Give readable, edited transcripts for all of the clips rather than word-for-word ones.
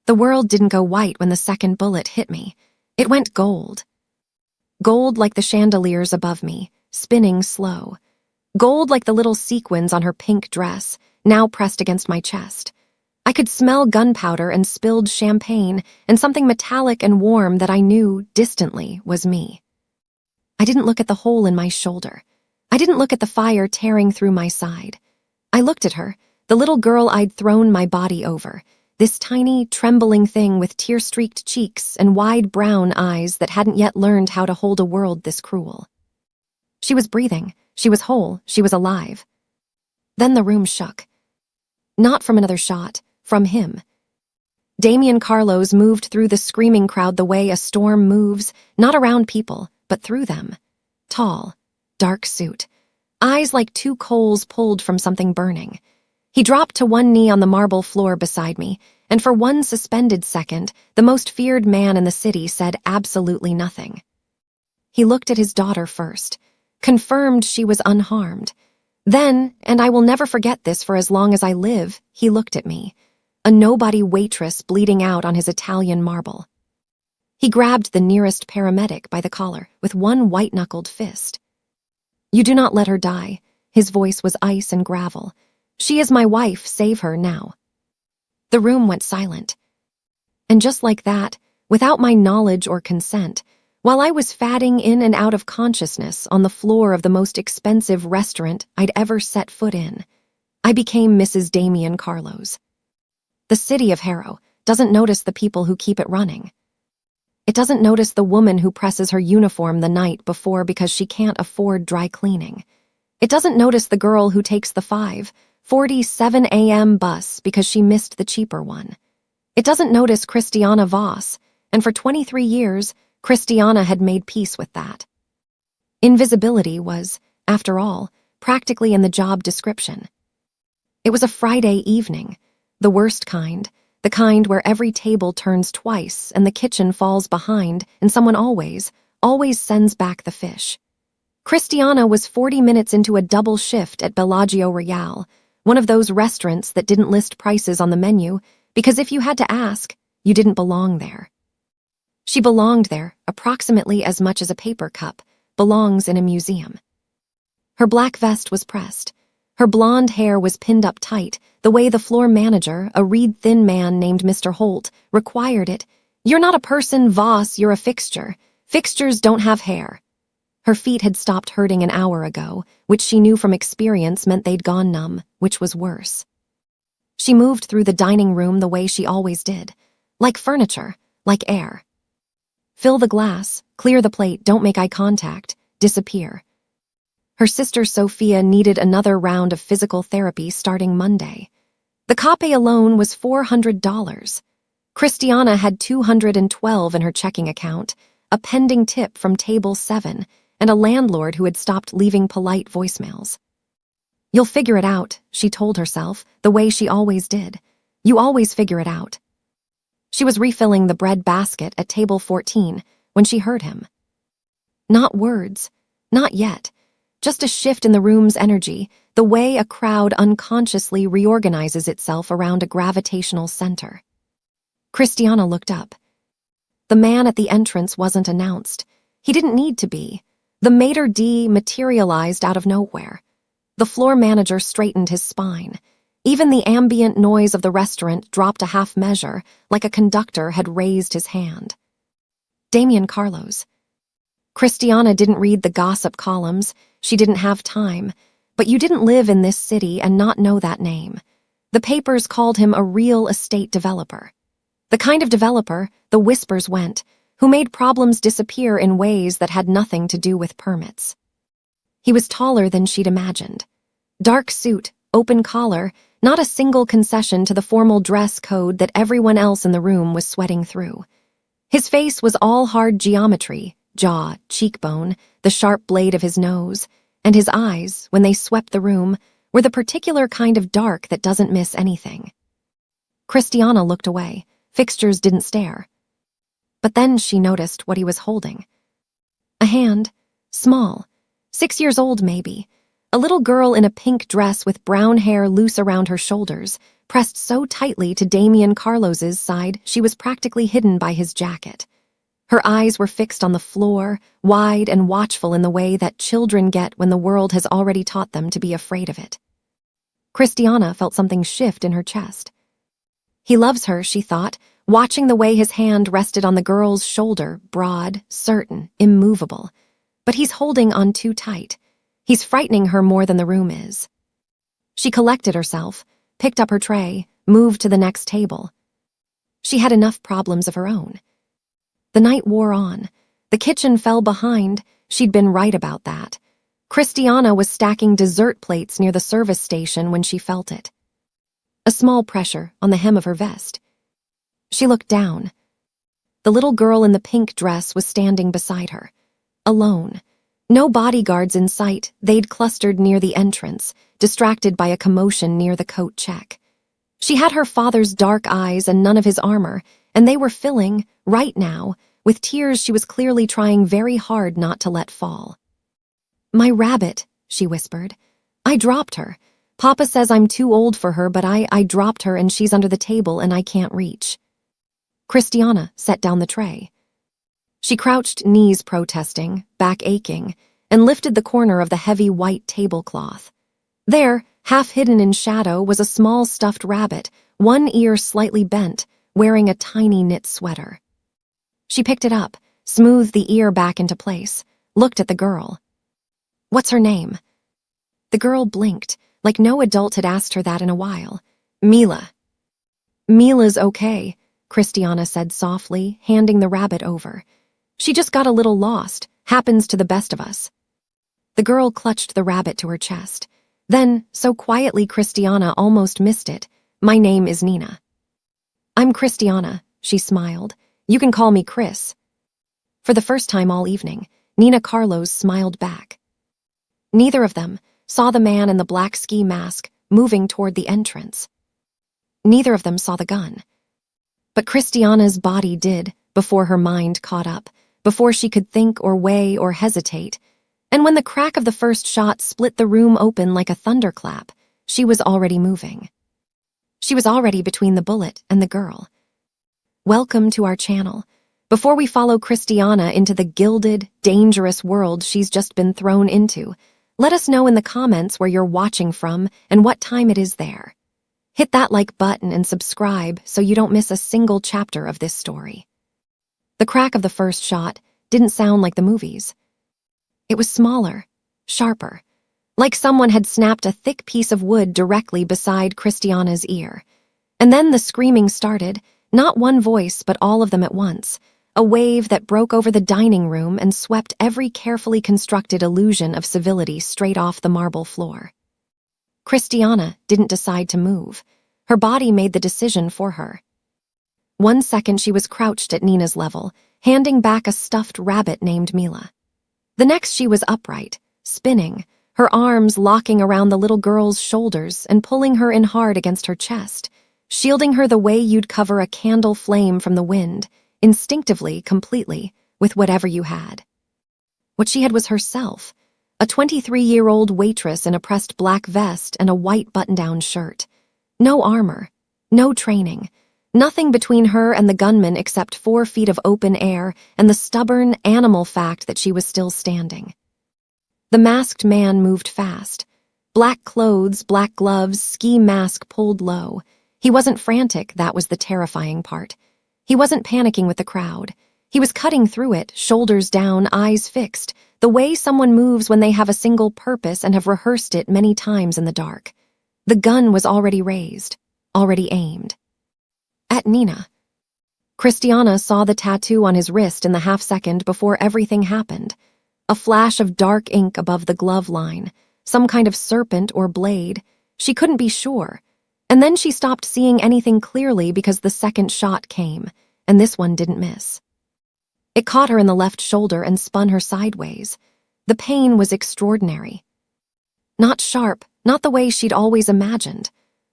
The world didn't go white when the second bullet hit me. It went gold. Gold like the chandeliers above me, spinning slow. Gold like the little sequins on her pink dress, now pressed against my chest. I could smell gunpowder and spilled champagne and something metallic and warm that I knew, distantly, was me. I didn't look at the hole in my shoulder. I didn't look at the fire tearing through my side. I looked at her, the little girl I'd thrown my body over, this tiny, trembling thing with tear-streaked cheeks and wide brown eyes that hadn't yet learned how to hold a world this cruel. She was breathing. She was whole. She was alive. Then the room shook. Not from another shot, from him. Damian Carlos moved through the screaming crowd the way a storm moves, not around people, but through them. Tall, dark suit, eyes like two coals pulled from something burning. He dropped to one knee on the marble floor beside me, and for one suspended second, the most feared man in the city said absolutely nothing. He looked at his daughter first, confirmed she was unharmed. Then, and I will never forget this for as long as I live, he looked at me, a nobody waitress bleeding out on his Italian marble. He grabbed the nearest paramedic by the collar with one white-knuckled fist. "You do not let her die." His voice was ice and gravel. "She is my wife, save her now." The room went silent. And just like that, without my knowledge or consent, while I was fatting in and out of consciousness on the floor of the most expensive restaurant I'd ever set foot in, I became Mrs. Damian Carlos. The city of Harrow doesn't notice the people who keep it running. It doesn't notice the woman who presses her uniform the night before because she can't afford dry cleaning. It doesn't notice the girl who takes the 5:47 a.m. bus because she missed the cheaper one. It doesn't notice Christiana Voss, and for 23 years, Christiana had made peace with that. Invisibility was, after all, practically in the job description. It was a Friday evening, the worst kind, the kind where every table turns twice and the kitchen falls behind and someone always sends back the fish. Christiana was 40 minutes into a double shift at Bellagio Royale, one of those restaurants that didn't list prices on the menu because if you had to ask, you didn't belong there. She belonged there approximately as much as a paper cup belongs in a museum. Her black vest was pressed. Her blonde hair was pinned up tight, the way the floor manager, a reed-thin man named Mr. Holt, required it. "You're not a person, Voss, you're a fixture. Fixtures don't have hair." Her feet had stopped hurting an hour ago, which she knew from experience meant they'd gone numb, which was worse. She moved through the dining room the way she always did, like furniture, like air. Fill the glass, clear the plate, don't make eye contact, disappear. Her sister Sophia needed another round of physical therapy starting Monday. The copay alone was $400. Christiana had $212 in her checking account, a pending tip from table 7, and a landlord who had stopped leaving polite voicemails. "You'll figure it out," she told herself, the way she always did. "You always figure it out." She was refilling the bread basket at table 14 when she heard him. Not words, not yet, just a shift in the room's energy, the way a crowd unconsciously reorganizes itself around a gravitational center. Christiana looked up. The man at the entrance wasn't announced. He didn't need to be. The maitre d' materialized out of nowhere. The floor manager straightened his spine. Even the ambient noise of the restaurant dropped a half measure, like a conductor had raised his hand. Damian Carlos. Christiana didn't read the gossip columns. She didn't have time. But you didn't live in this city and not know that name. The papers called him a real estate developer. The kind of developer, the whispers went, who made problems disappear in ways that had nothing to do with permits. He was taller than she'd imagined. Dark suit, open collar, not a single concession to the formal dress code that everyone else in the room was sweating through. His face was all hard geometry, jaw, cheekbone, the sharp blade of his nose, and his eyes, when they swept the room, were the particular kind of dark that doesn't miss anything. Christiana looked away. Fixtures didn't stare. But then she noticed what he was holding. A hand, small, 6 years old maybe, A little girl in a pink dress with brown hair loose around her shoulders, pressed so tightly to Damian Carlos's side she was practically hidden by his jacket. Her eyes were fixed on the floor, wide and watchful in the way that children get when the world has already taught them to be afraid of it. Christiana felt something shift in her chest. He loves her, she thought, watching the way his hand rested on the girl's shoulder, broad, certain, immovable. But he's holding on too tight. He's frightening her more than the room is. She collected herself, picked up her tray, moved to the next table. She had enough problems of her own. The night wore on. The kitchen fell behind. She'd been right about that. Christiana was stacking dessert plates near the service station when she felt it. A small pressure on the hem of her vest. She looked down. The little girl in the pink dress was standing beside her, alone. No bodyguards in sight, they'd clustered near the entrance, distracted by a commotion near the coat check. She had her father's dark eyes and none of his armor, and they were filling, right now, with tears she was clearly trying very hard not to let fall. "My rabbit," she whispered. "I dropped her. Papa says I'm too old for her, but I dropped her and she's under the table and I can't reach." Christiana set down the tray. She crouched, knees protesting, back aching, and lifted the corner of the heavy white tablecloth. There, half hidden in shadow, was a small stuffed rabbit, one ear slightly bent, wearing a tiny knit sweater. She picked it up, smoothed the ear back into place, looked at the girl. "What's her name?" The girl blinked, like no adult had asked her that in a while. "Mila." "Mila's okay," Christiana said softly, handing the rabbit over. "She just got a little lost. Happens to the best of us." The girl clutched the rabbit to her chest. Then, so quietly Christiana almost missed it, "My name is Nina." "I'm Christiana," she smiled. "You can call me Chris." For the first time all evening, Nina Carlos smiled back. Neither of them saw the man in the black ski mask moving toward the entrance. Neither of them saw the gun. But Christiana's body did, before her mind caught up, before she could think or weigh or hesitate. And when the crack of the first shot split the room open like a thunderclap, she was already moving. She was already between the bullet and the girl. Welcome to our channel. Before we follow Christiana into the gilded, dangerous world she's just been thrown into, let us know in the comments where you're watching from and what time it is there. Hit that like button and subscribe so you don't miss a single chapter of this story. The crack of the first shot didn't sound like the movies. It was smaller, sharper, like someone had snapped a thick piece of wood directly beside Christiana's ear. And then the screaming started, not one voice but all of them at once, a wave that broke over the dining room and swept every carefully constructed illusion of civility straight off the marble floor. Christiana didn't decide to move. Her body made the decision for her. 1 second she was crouched at Nina's level, handing back a stuffed rabbit named Mila. The next she was upright, spinning, her arms locking around the little girl's shoulders and pulling her in hard against her chest, shielding her the way you'd cover a candle flame from the wind, instinctively, completely, with whatever you had. What she had was herself, a 23-year-old waitress in a pressed black vest and a white button-down shirt. No armor, no training, nothing between her and the gunman except 4 feet of open air and the stubborn, animal fact that she was still standing. The masked man moved fast. Black clothes, black gloves, ski mask pulled low. He wasn't frantic, that was the terrifying part. He wasn't panicking with the crowd. He was cutting through it, shoulders down, eyes fixed, the way someone moves when they have a single purpose and have rehearsed it many times in the dark. The gun was already raised, already aimed. At Nina. Christiana saw the tattoo on his wrist in the half-second before everything happened. A flash of dark ink above the glove line, some kind of serpent or blade. She couldn't be sure. And then she stopped seeing anything clearly because the second shot came, and this one didn't miss. It caught her in the left shoulder and spun her sideways. The pain was extraordinary. Not sharp, not the way she'd always imagined.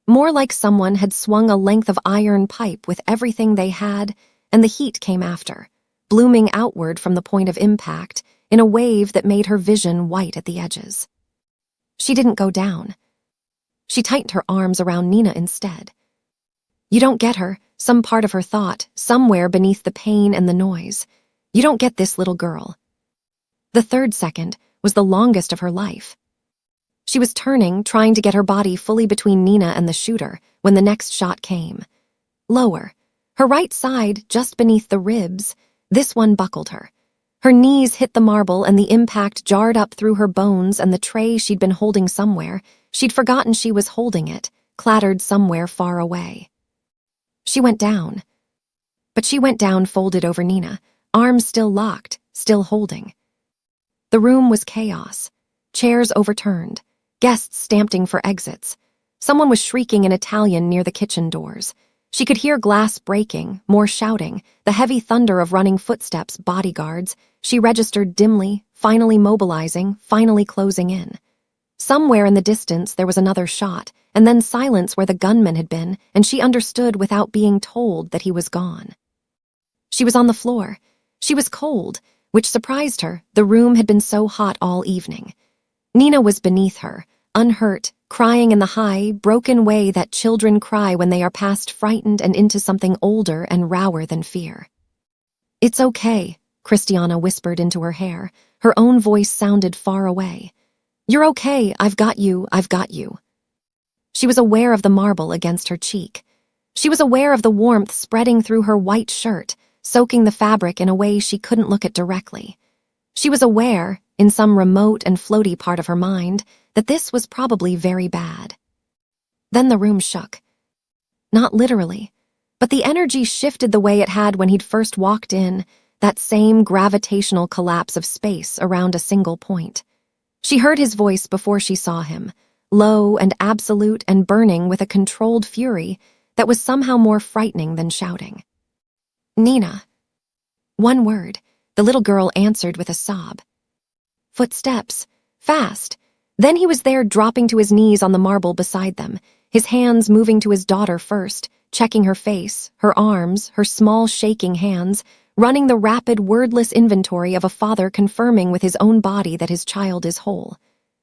More like someone had swung a length of iron pipe with everything they had, and the heat came after, blooming outward from the point of impact in a wave that made her vision white at the edges. She didn't go down. She tightened her arms around Nina instead. You don't get her, some part of her thought, somewhere beneath the pain and the noise. You don't get this little girl. The third second was the longest of her life. She was turning, trying to get her body fully between Nina and the shooter, when the next shot came. Lower, her right side, just beneath the ribs, this one buckled her. Her knees hit the marble and the impact jarred up through her bones, and the tray she'd been holding somewhere, she'd forgotten she was holding it, clattered somewhere far away. She went down. But she went down folded over Nina, arms still locked, still holding. The room was chaos. Chairs overturned, guests stamping for exits. Someone was shrieking in Italian near the kitchen doors. She could hear glass breaking, more shouting, the heavy thunder of running footsteps, bodyguards. She registered dimly, finally mobilizing, finally closing in. Somewhere in the distance there was another shot, and then silence where the gunman had been, and she understood without being told that he was gone. She was on the floor. She was cold, which surprised her. The room had been so hot all evening. Nina was beneath her, unhurt, crying in the high, broken way that children cry when they are past frightened and into something older and rower than fear. It's okay, Christiana whispered into her hair. Her own voice sounded far away. You're okay, I've got you, I've got you. She was aware of the marble against her cheek. She was aware of the warmth spreading through her white shirt, soaking the fabric in a way she couldn't look at directly. She was aware, in some remote and floaty part of her mind, that this was probably very bad. Then the room shook. Not literally, but the energy shifted the way it had when he'd first walked in, that same gravitational collapse of space around a single point. She heard his voice before she saw him, low and absolute and burning with a controlled fury that was somehow more frightening than shouting. Nina. One word, the little girl answered with a sob. Footsteps. Fast. Then he was there, dropping to his knees on the marble beside them, his hands moving to his daughter first, checking her face, her arms, her small shaking hands, running the rapid, wordless inventory of a father, confirming with his own body that his child is whole,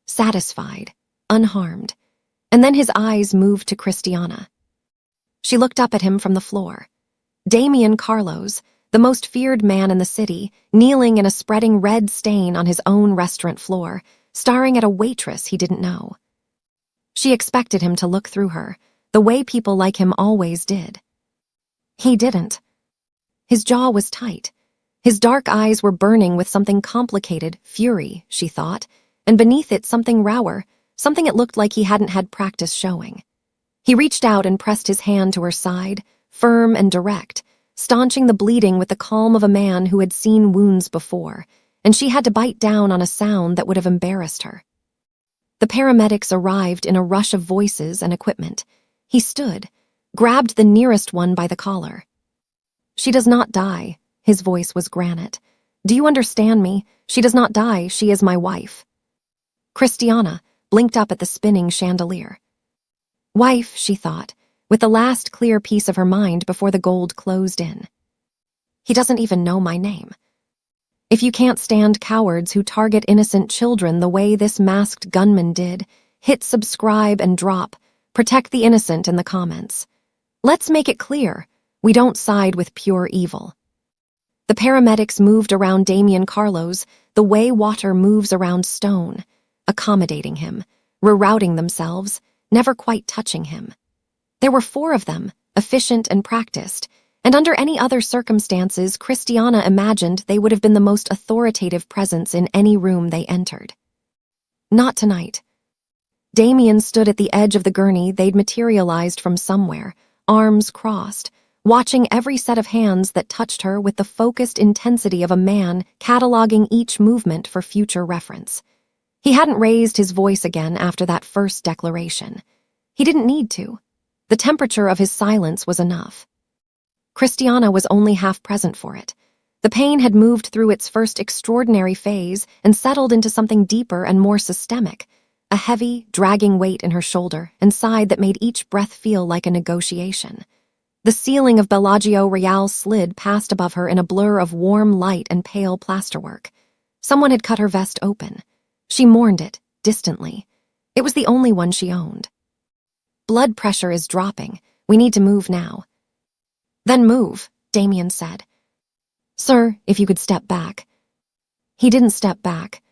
satisfied, unharmed. And then his eyes moved to Christiana. She looked up at him from the floor. Damian Carlos, the most feared man in the city, kneeling in a spreading red stain on his own restaurant floor, staring at a waitress he didn't know. She expected him to look through her, the way people like him always did. He didn't. His jaw was tight. His dark eyes were burning with something complicated, fury, she thought, and beneath it something rower, something it looked like he hadn't had practice showing. He reached out and pressed his hand to her side, firm and direct, staunching the bleeding with the calm of a man who had seen wounds before, and she had to bite down on a sound that would have embarrassed her. The paramedics arrived in a rush of voices and equipment. He stood, grabbed the nearest one by the collar. She does not die, his voice was granite. Do you understand me? She does not die, she is my wife. Christiana blinked up at the spinning chandelier. Wife, she thought, with the last clear piece of her mind before the gold closed in. He doesn't even know my name. If you can't stand cowards who target innocent children the way this masked gunman did, hit subscribe and drop. Protect the innocent in the comments. Let's make it clear, we don't side with pure evil. The paramedics moved around Damian Carlos the way water moves around stone, accommodating him, rerouting themselves, never quite touching him. There were 4 of them, efficient and practiced, and under any other circumstances, Christiana imagined they would have been the most authoritative presence in any room they entered. Not tonight. Damian stood at the edge of the gurney they'd materialized from somewhere, arms crossed, watching every set of hands that touched her with the focused intensity of a man cataloging each movement for future reference. He hadn't raised his voice again after that first declaration. He didn't need to. The temperature of his silence was enough. Christiana was only half present for it. The pain had moved through its first extraordinary phase and settled into something deeper and more systemic, a heavy, dragging weight in her shoulder and side that made each breath feel like a negotiation. The ceiling of Bellagio Real slid past above her in a blur of warm light and pale plasterwork. Someone had cut her vest open. She mourned it, distantly. It was the only one she owned. Blood pressure is dropping. We need to move now. Then move, Damien said. Sir, if you could step back. He didn't step back.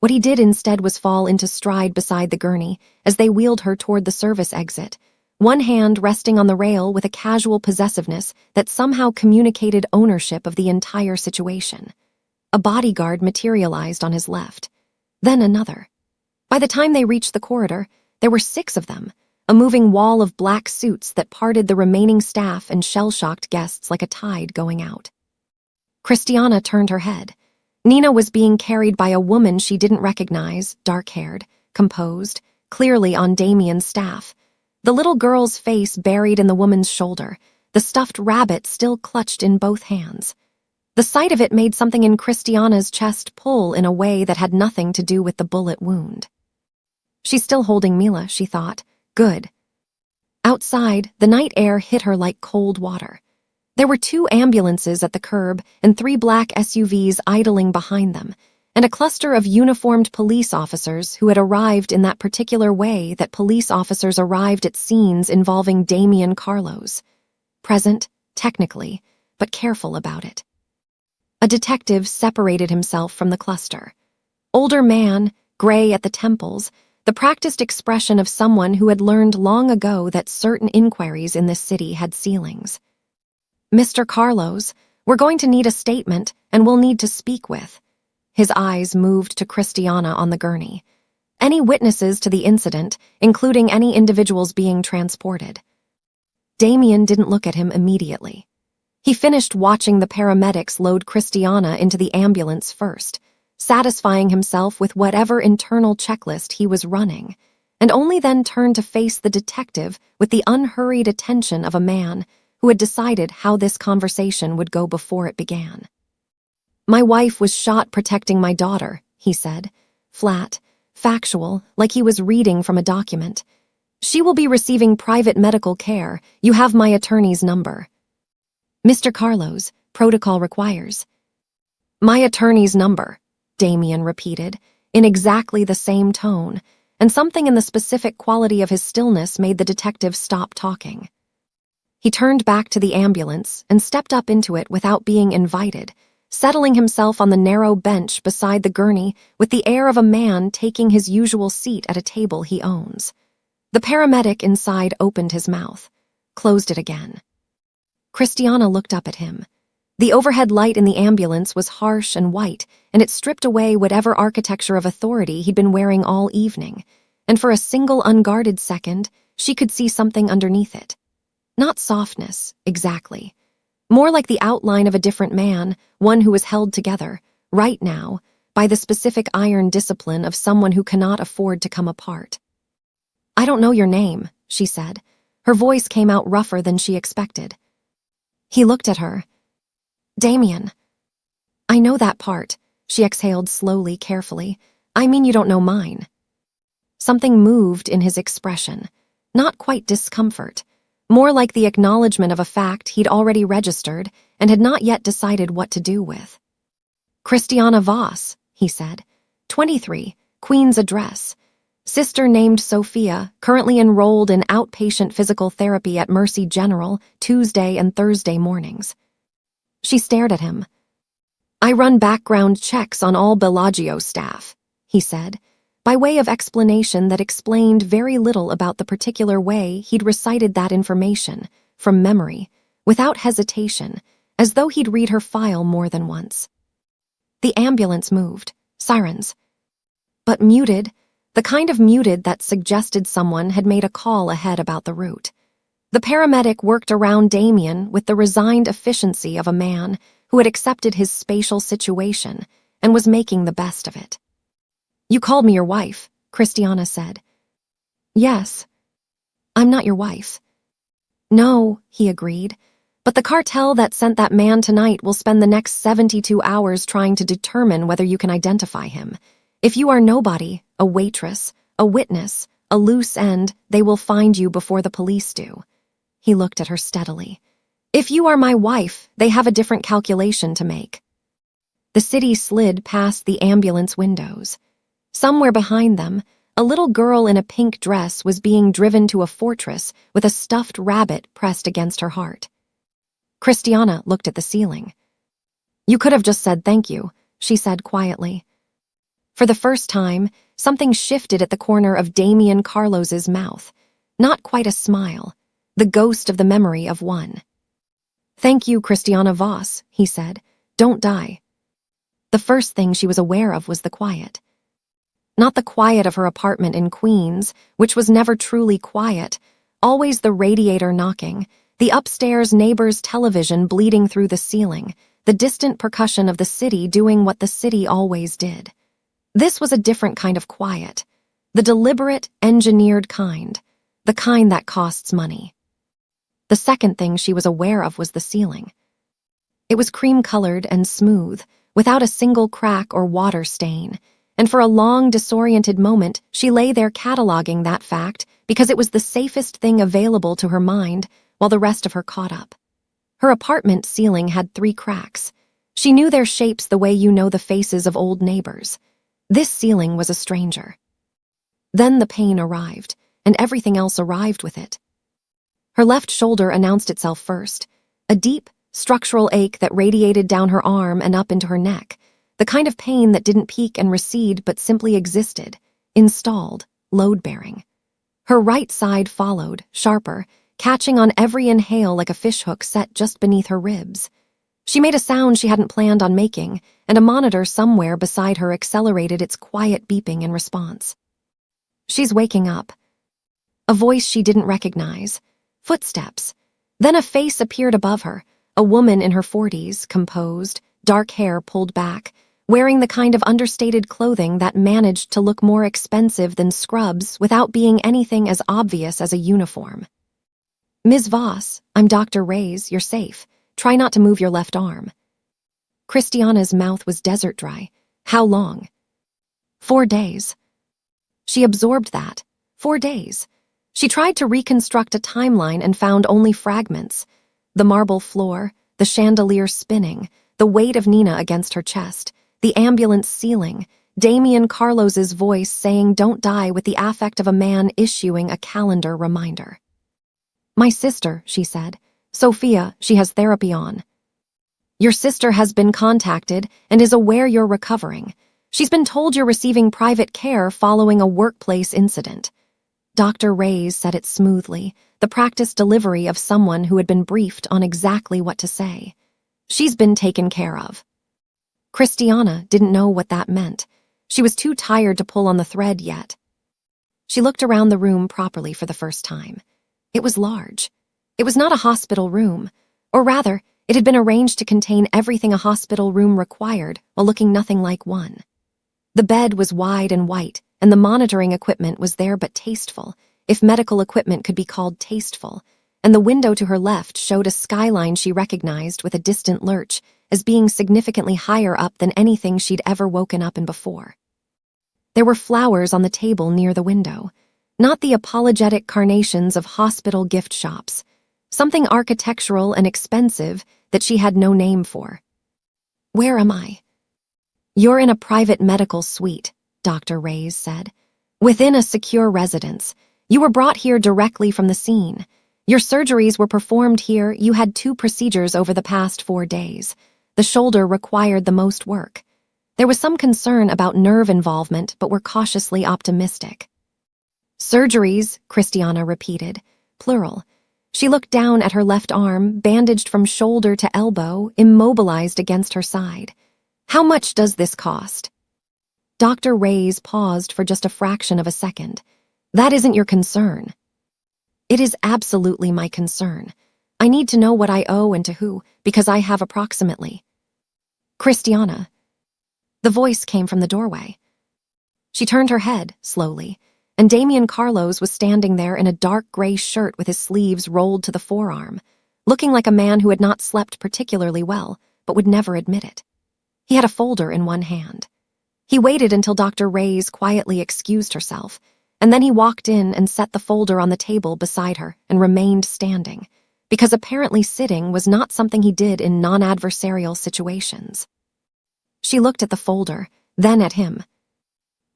What he did instead was fall into stride beside the gurney as they wheeled her toward the service exit, one hand resting on the rail with a casual possessiveness that somehow communicated ownership of the entire situation. A bodyguard materialized on his left. Then another. By the time they reached the corridor, there were 6 of them, a moving wall of black suits that parted the remaining staff and shell-shocked guests like a tide going out. Christiana turned her head. Nina was being carried by a woman she didn't recognize, dark-haired, composed, clearly on Damien's staff. The little girl's face buried in the woman's shoulder, the stuffed rabbit still clutched in both hands. The sight of it made something in Christiana's chest pull in a way that had nothing to do with the bullet wound. She's still holding Mila, she thought. Good. Outside, the night air hit her like cold water. There were 2 ambulances at the curb and 3 black SUVs idling behind them, and a cluster of uniformed police officers who had arrived in that particular way that police officers arrived at scenes involving Damien Carlos. Present, technically, but careful about it. A detective separated himself from the cluster. Older man, gray at the temples, the practiced expression of someone who had learned long ago that certain inquiries in this city had ceilings. Mr. Carlos, we're going to need a statement and we'll need to speak with. His eyes moved to Christiana on the gurney. Any witnesses to the incident, including any individuals being transported. Damien didn't look at him immediately. He finished watching the paramedics load Christiana into the ambulance first, satisfying himself with whatever internal checklist he was running, and only then turned to face the detective with the unhurried attention of a man who had decided how this conversation would go before it began. My wife was shot protecting my daughter, he said, flat, factual, like he was reading from a document. She will be receiving private medical care. You have my attorney's number. Mr. Carlos, protocol requires. My attorney's number, Damien repeated, in exactly the same tone, and something in the specific quality of his stillness made the detective stop talking. He turned back to the ambulance and stepped up into it without being invited, settling himself on the narrow bench beside the gurney with the air of a man taking his usual seat at a table he owns. The paramedic inside opened his mouth, closed it again. Christiana looked up at him. The overhead light in the ambulance was harsh and white, and it stripped away whatever architecture of authority he'd been wearing all evening, and for a single unguarded second, she could see something underneath it. Not softness, exactly. More like the outline of a different man, one who was held together, right now, by the specific iron discipline of someone who cannot afford to come apart. I don't know your name, she said. Her voice came out rougher than she expected. He looked at her. Damien. I know that part, she exhaled slowly, carefully. I mean you don't know mine. Something moved in his expression, not quite discomfort, more like the acknowledgement of a fact he'd already registered and had not yet decided what to do with. Christiana Voss, he said. 23, Queen's Address. Sister named Sophia, currently enrolled in outpatient physical therapy at Mercy General, Tuesday and Thursday mornings. She stared at him. I run background checks on all Bellagio staff, he said, by way of explanation that explained very little about the particular way he'd recited that information, from memory, without hesitation, as though he'd read her file more than once. The ambulance moved, sirens. But muted, the kind of muted that suggested someone had made a call ahead about the route. The paramedic worked around Damien with the resigned efficiency of a man who had accepted his spatial situation and was making the best of it. You called me your wife, Christiana said. Yes. I'm not your wife. No, he agreed, but the cartel that sent that man tonight will spend the next 72 hours trying to determine whether you can identify him. If you are nobody, a waitress, a witness, a loose end, they will find you before the police do. He looked at her steadily. If you are my wife, they have a different calculation to make. The city slid past the ambulance windows. Somewhere behind them, A little girl in a pink dress was being driven to a fortress with a stuffed rabbit pressed against her heart. Christiana looked at the ceiling. "You could have just said thank you," she said quietly. For the first time, something shifted at the corner of Damien Carlos's mouth. Not quite a smile, the ghost of the memory of one. "Thank you, Christiana Voss," he said. "Don't die." The first thing she was aware of was the quiet. Not the quiet of her apartment in Queens, which was never truly quiet, always the radiator knocking, the upstairs neighbor's television bleeding through the ceiling, the distant percussion of the city doing what the city always did. This was a different kind of quiet, the deliberate, engineered kind, the kind that costs money. The second thing she was aware of was the ceiling. It was cream-colored and smooth, without a single crack or water stain, and for a long, disoriented moment, she lay there cataloging that fact because it was the safest thing available to her mind while the rest of her caught up. Her apartment ceiling had 3 cracks. She knew their shapes the way you know the faces of old neighbors. This ceiling was a stranger. Then the pain arrived, and everything else arrived with it. Her left shoulder announced itself first, a deep, structural ache that radiated down her arm and up into her neck, the kind of pain that didn't peak and recede but simply existed, installed, load-bearing. Her right side followed, sharper, catching on every inhale like a fishhook set just beneath her ribs. She made a sound she hadn't planned on making, and a monitor somewhere beside her accelerated its quiet beeping in response. "She's waking up." A voice she didn't recognize. Footsteps. Then a face appeared above her, a woman in her 40s, composed, dark hair pulled back, wearing the kind of understated clothing that managed to look more expensive than scrubs without being anything as obvious as a uniform. "Ms. Voss, I'm Dr. Reyes, you're safe. Try not to move your left arm." Christiana's mouth was desert dry. How long? 4 days. She absorbed that. 4 days. She tried to reconstruct a timeline and found only fragments. The marble floor, the chandelier spinning, the weight of Nina against her chest, the ambulance ceiling, Damien Carlos's voice saying don't die with the affect of a man issuing a calendar reminder. "My sister," she said. "Sophia, she has therapy on." "Your sister has been contacted and is aware you're recovering. She's been told you're receiving private care following a workplace incident." Dr. Reyes said it smoothly, the practiced delivery of someone who had been briefed on exactly what to say. "She's been taken care of." Christiana didn't know what that meant. She was too tired to pull on the thread yet. She looked around the room properly for the first time. It was large. It was not a hospital room, or rather, it had been arranged to contain everything a hospital room required while looking nothing like one. The bed was wide and white, and the monitoring equipment was there but tasteful, if medical equipment could be called tasteful, and the window to her left showed a skyline she recognized with a distant lurch as being significantly higher up than anything she'd ever woken up in before. There were flowers on the table near the window, not the apologetic carnations of hospital gift shops, something architectural and expensive that she had no name for. "Where am I?" "You're in a private medical suite," Dr. Reyes said. "Within a secure residence. You were brought here directly from the scene. Your surgeries were performed here. You had 2 procedures over the past 4 days. The shoulder required the most work. There was some concern about nerve involvement, but we're cautiously optimistic." "Surgeries," Christiana repeated, plural. She looked down at her left arm, bandaged from shoulder to elbow, immobilized against her side. "How much does this cost?" Dr. Reyes paused for just a fraction of a second. "That isn't your concern." "It is absolutely my concern. I need to know what I owe and to who, because I have approximately." "Christiana." The voice came from the doorway. She turned her head, slowly, and Damien Carlos was standing there in a dark gray shirt with his sleeves rolled to the forearm, looking like a man who had not slept particularly well, but would never admit it. He had a folder in one hand. He waited until Dr. Reyes quietly excused herself, and then he walked in and set the folder on the table beside her and remained standing, because apparently sitting was not something he did in non-adversarial situations. She looked at the folder, then at him.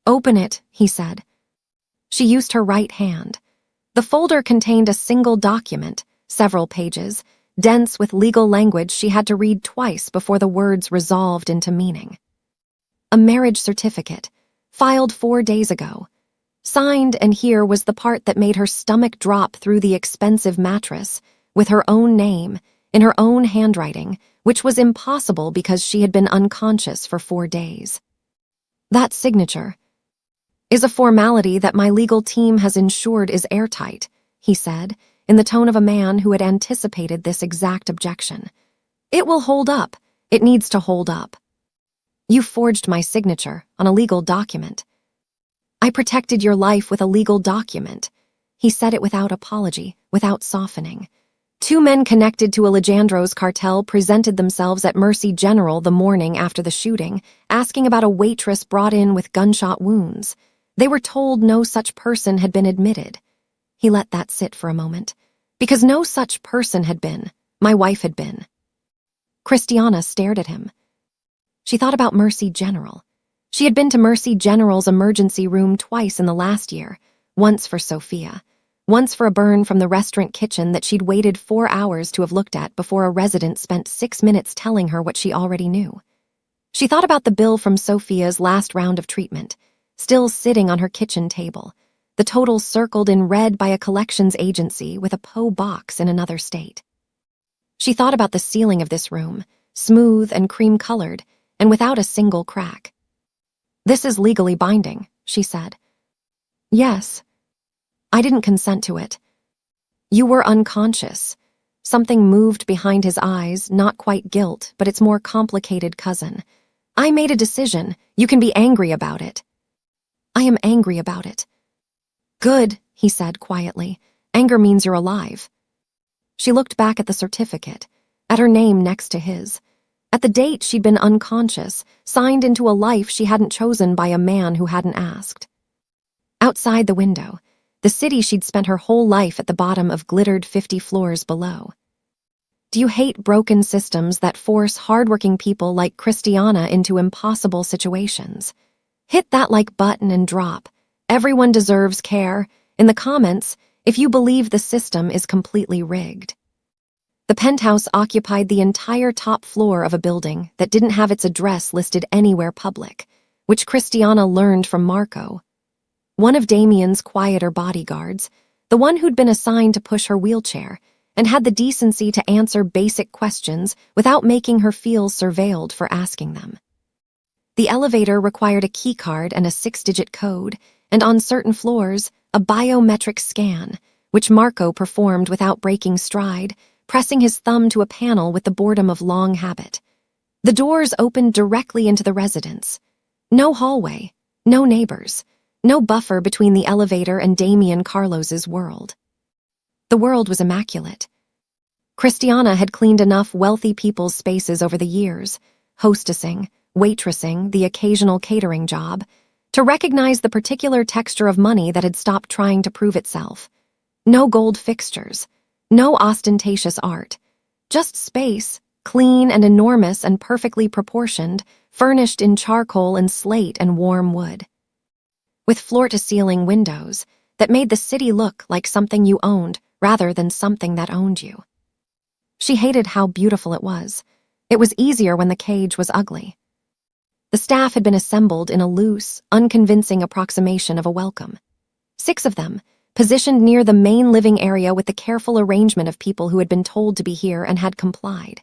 "Open it," he said. She used her right hand. The folder contained a single document, several pages, dense with legal language she had to read twice before the words resolved into meaning. A marriage certificate, filed 4 days ago. Signed, and here was the part that made her stomach drop through the expensive mattress, with her own name, in her own handwriting, which was impossible because she had been unconscious for 4 days. That signature is a formality that my legal team has ensured is airtight, he said, in the tone of a man who had anticipated this exact objection. It will hold up. It needs to hold up. You forged my signature on a legal document. I protected your life with a legal document. He said it without apology, without softening. 2 men connected to Alejandro's cartel presented themselves at Mercy General the morning after the shooting, asking about a waitress brought in with gunshot wounds. They were told no such person had been admitted. He let that sit for a moment. Because no such person had been. My wife had been. Christiana stared at him. She thought about Mercy General. She had been to Mercy General's emergency room twice in the last year, once for Sophia, once for a burn from the restaurant kitchen that she'd waited 4 hours to have looked at before a resident spent 6 minutes telling her what she already knew. She thought about the bill from Sophia's last round of treatment, still sitting on her kitchen table, the total circled in red by a collections agency with a P.O. box in another state. She thought about the ceiling of this room, smooth and cream-colored, and without a single crack. This is legally binding, she said. Yes. I didn't consent to it. You were unconscious. Something moved behind his eyes, not quite guilt, but its more complicated cousin. I made a decision. You can be angry about it. I am angry about it. Good, he said quietly. Anger means you're alive. She looked back at the certificate, at her name next to his. At the date she'd been unconscious, signed into a life she hadn't chosen by a man who hadn't asked. Outside the window, the city she'd spent her whole life at the bottom of glittered 50 floors below. Do you hate broken systems that force hardworking people like Christiana into impossible situations? Hit that like button and drop. Everyone deserves care. In the comments, if you believe the system is completely rigged. The penthouse occupied the entire top floor of a building that didn't have its address listed anywhere public, which Christiana learned from Marco. One of Damien's quieter bodyguards, the one who'd been assigned to push her wheelchair, and had the decency to answer basic questions without making her feel surveilled for asking them. The elevator required a keycard and a 6-digit code, and on certain floors, a biometric scan, which Marco performed without breaking stride, pressing his thumb to a panel with the boredom of long habit. The doors opened directly into the residence. No hallway, no neighbors, no buffer between the elevator and Damien Carlos's world. The world was immaculate. Christiana had cleaned enough wealthy people's spaces over the years, hostessing, waitressing, the occasional catering job, to recognize the particular texture of money that had stopped trying to prove itself. No gold fixtures, no ostentatious art, just space, clean and enormous and perfectly proportioned, furnished in charcoal and slate and warm wood. With floor-to-ceiling windows that made the city look like something you owned rather than something that owned you. She hated how beautiful it was. It was easier when the cage was ugly. The staff had been assembled in a loose, unconvincing approximation of a welcome. 6 of them, positioned near the main living area with the careful arrangement of people who had been told to be here and had complied.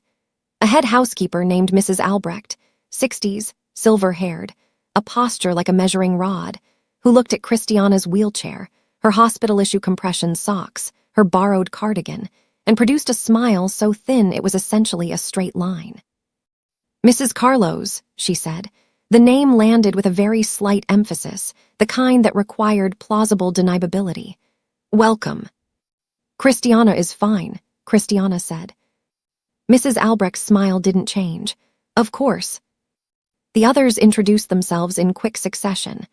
A head housekeeper named Mrs. Albrecht, 60s, silver-haired, a posture like a measuring rod, who looked at Christiana's wheelchair, her hospital-issue compression socks, her borrowed cardigan, and produced a smile so thin it was essentially a straight line. Mrs. Carlos, she said. The name landed with a very slight emphasis, the kind that required plausible deniability. Welcome. Christiana is fine, Christiana said. Mrs. Albrecht's smile didn't change. Of course. The others introduced themselves in quick succession.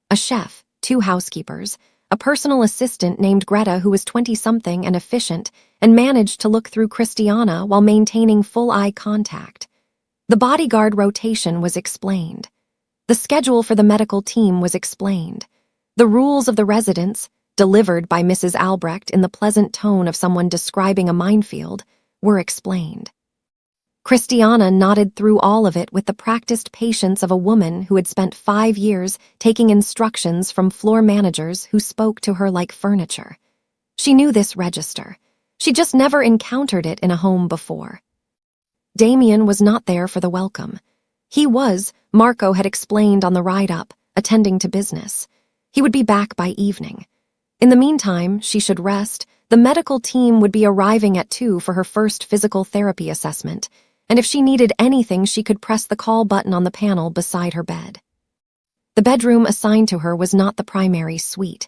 A chef, 2 housekeepers, a personal assistant named Greta who was 20-something and efficient and managed to look through Christiana while maintaining full eye contact. The bodyguard rotation was explained. The schedule for the medical team was explained. The rules of the residence, delivered by Mrs. Albrecht in the pleasant tone of someone describing a minefield, were explained. Christiana nodded through all of it with the practiced patience of a woman who had spent 5 years taking instructions from floor managers who spoke to her like furniture. She knew this register. She just never encountered it in a home before. Damien was not there for the welcome. He was, Marco had explained on the ride up, attending to business. He would be back by evening. In the meantime, she should rest. The medical team would be arriving at 2 for her first physical therapy assessment, and if she needed anything, she could press the call button on the panel beside her bed. The bedroom assigned to her was not the primary suite.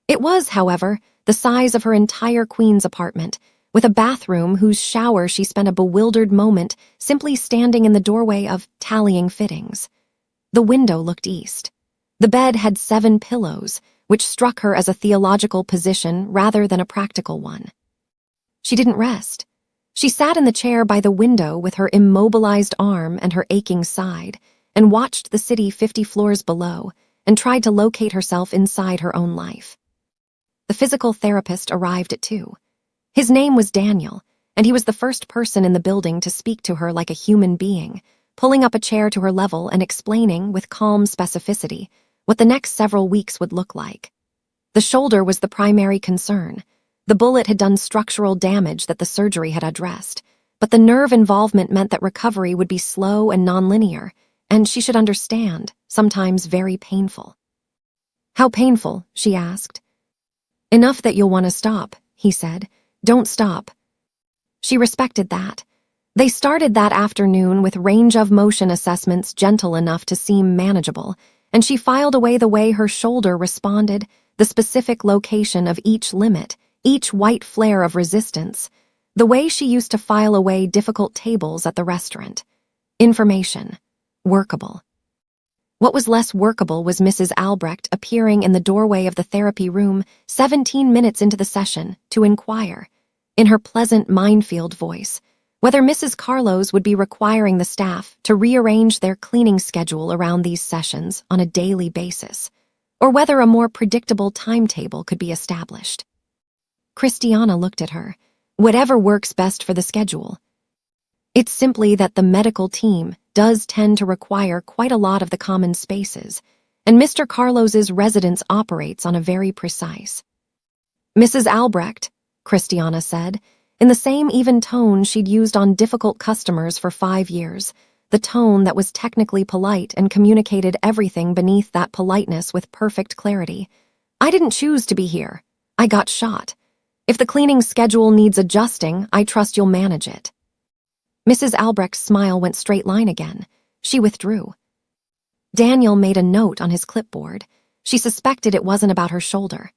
It was, however, the size of her entire queen's apartment, with a bathroom whose shower she spent a bewildered moment simply standing in the doorway of tallying fittings. The window looked east. The bed had 7 pillows, which struck her as a theological position rather than a practical one. She didn't rest. She sat in the chair by the window with her immobilized arm and her aching side, and watched the city 50 floors below, and tried to locate herself inside her own life. The physical therapist arrived at 2. His name was Daniel, and he was the first person in the building to speak to her like a human being, pulling up a chair to her level and explaining, with calm specificity, what the next several weeks would look like. The shoulder was the primary concern. The bullet had done structural damage that the surgery had addressed, but the nerve involvement meant that recovery would be slow and nonlinear, and she should understand, sometimes very painful. "How painful?" she asked. "Enough that you'll want to stop," he said. "Don't stop." She respected that. They started that afternoon with range of motion assessments gentle enough to seem manageable, and she filed away the way her shoulder responded, the specific location of each limit, each white flare of resistance, the way she used to file away difficult tables at the restaurant. Information. Workable. What was less workable was Mrs. Albrecht appearing in the doorway of the therapy room 17 minutes into the session to inquire, in her pleasant minefield voice, whether Mrs. Carlos would be requiring the staff to rearrange their cleaning schedule around these sessions on a daily basis, or whether a more predictable timetable could be established. Christiana looked at her. Whatever works best for the schedule. It's simply that the medical team does tend to require quite a lot of the common spaces, and Mr. Carlos's residence operates on a very precise. "Mrs. Albrecht," Christiana said, in the same even tone she'd used on difficult customers for 5 years, the tone that was technically polite and communicated everything beneath that politeness with perfect clarity. "I didn't choose to be here. I got shot. If the cleaning schedule needs adjusting, I trust you'll manage it." Mrs. Albrecht's smile went straight line again. She withdrew. Daniel made a note on his clipboard. She suspected it wasn't about her shoulder.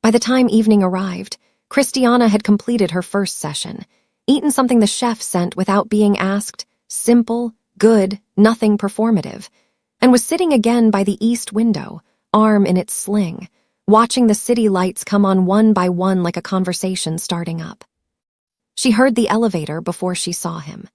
By the time evening arrived, Christiana had completed her first session, eaten something the chef sent without being asked, simple, good, nothing performative, and was sitting again by the east window, arm in its sling, watching the city lights come on one by one like a conversation starting up. She heard the elevator before she saw him.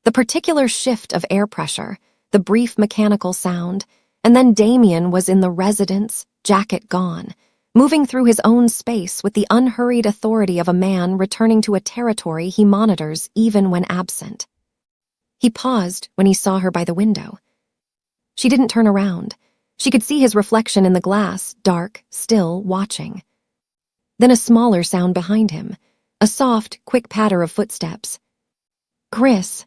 The particular shift of air pressure, the brief mechanical sound, and then Damien was in the residence, jacket gone, moving through his own space with the unhurried authority of a man returning to a territory he monitors even when absent. He paused when he saw her by the window. She didn't turn around. She could see his reflection in the glass, dark, still, watching. Then a smaller sound behind him, a soft, quick patter of footsteps. "Chris."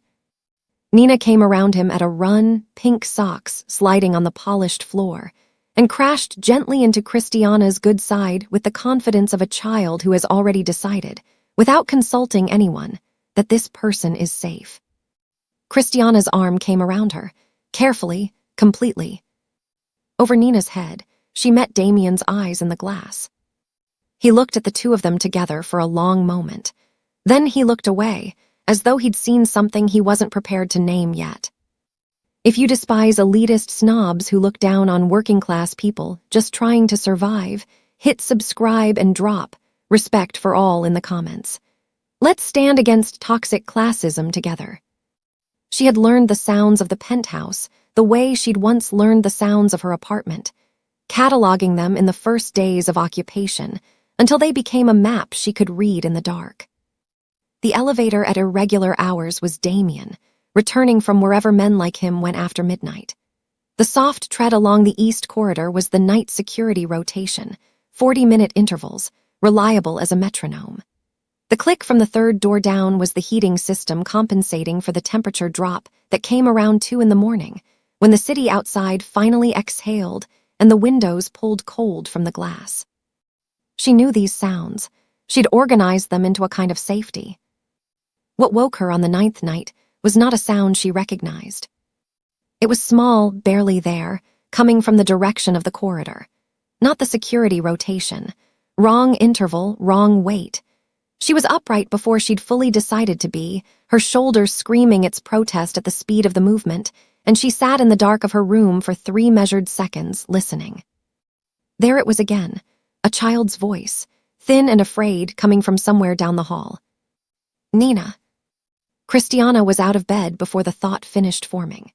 Nina came around him at a run, pink socks sliding on the polished floor, and crashed gently into Christiana's good side with the confidence of a child who has already decided, without consulting anyone, that this person is safe. Christiana's arm came around her, carefully, completely. Over Nina's head, she met Damien's eyes in the glass. He looked at the two of them together for a long moment. Then he looked away, as though he'd seen something he wasn't prepared to name yet. If you despise elitist snobs who look down on working-class people just trying to survive, hit subscribe and drop, respect for all in the comments. Let's stand against toxic classism together. She had learned the sounds of the penthouse the way she'd once learned the sounds of her apartment. cataloging them in the first days of occupation, until they became a map she could read in the dark. The elevator at irregular hours was Damien, returning from wherever men like him went after midnight. The soft tread along the east corridor was the night security rotation, 40-minute intervals, reliable as a metronome. The click from the third door down was the heating system compensating for the temperature drop that came around 2 in the morning, when the city outside finally exhaled and the windows pulled cold from the glass. She knew these sounds. She'd organized them into a kind of safety. What woke her on the 9th night was not a sound she recognized. It was small, barely there, coming from the direction of the corridor. Not the security rotation. Wrong interval, wrong weight. She was upright before she'd fully decided to be, her shoulders screaming its protest at the speed of the movement, and she sat in the dark of her room for 3 measured seconds, listening. There it was again, a child's voice, thin and afraid, coming from somewhere down the hall. Nina. Christiana was out of bed before the thought finished forming.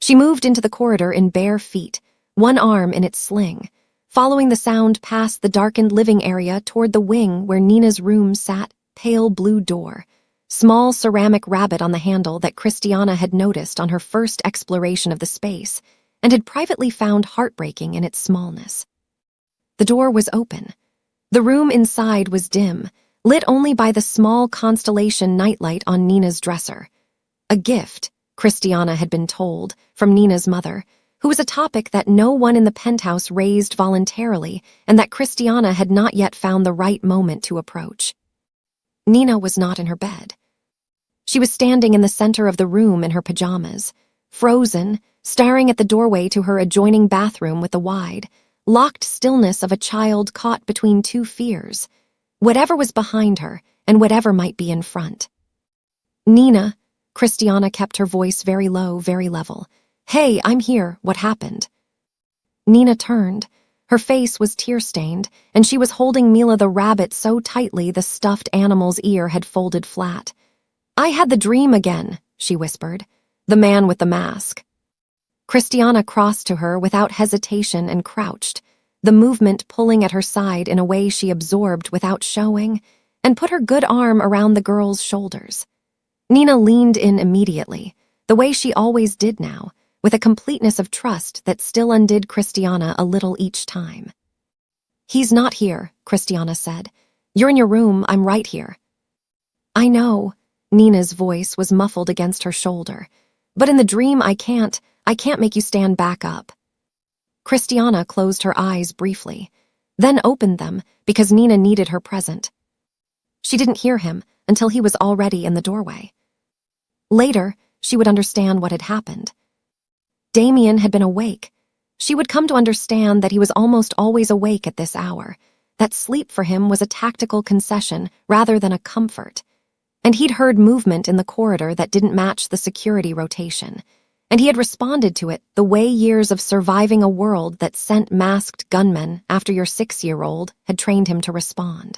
She moved into the corridor in bare feet, one arm in its sling, following the sound past the darkened living area toward the wing where Nina's room sat, pale blue door, small ceramic rabbit on the handle that Christiana had noticed on her first exploration of the space and had privately found heartbreaking in its smallness. The door was open. The room inside was dim, lit only by the small constellation nightlight on Nina's dresser. A gift, Christiana had been told, from Nina's mother, who was a topic that no one in the penthouse raised voluntarily and that Christiana had not yet found the right moment to approach. Nina was not in her bed. She was standing in the center of the room in her pajamas, frozen, staring at the doorway to her adjoining bathroom with the wide, locked stillness of a child caught between 2 fears, whatever was behind her and whatever might be in front. Nina, Christiana kept her voice very low, very level. Hey, I'm here, what happened? Nina turned. Her face was tear-stained, and she was holding Mila the rabbit so tightly the stuffed animal's ear had folded flat. I had the dream again, she whispered. The man with the mask. Christiana crossed to her without hesitation and crouched, the movement pulling at her side in a way she absorbed without showing, and put her good arm around the girl's shoulders. Nina leaned in immediately, the way she always did now, with a completeness of trust that still undid Christiana a little each time. He's not here, Christiana said. You're in your room, I'm right here. I know, Nina's voice was muffled against her shoulder, but in the dream I can't make you stand back up. Christiana closed her eyes briefly, then opened them because Nina needed her present. She didn't hear him until he was already in the doorway. Later, she would understand what had happened. Damien had been awake. She would come to understand that he was almost always awake at this hour, that sleep for him was a tactical concession rather than a comfort. And he'd heard movement in the corridor that didn't match the security rotation, and he had responded to it the way years of surviving a world that sent masked gunmen after your 6-year-old had trained him to respond.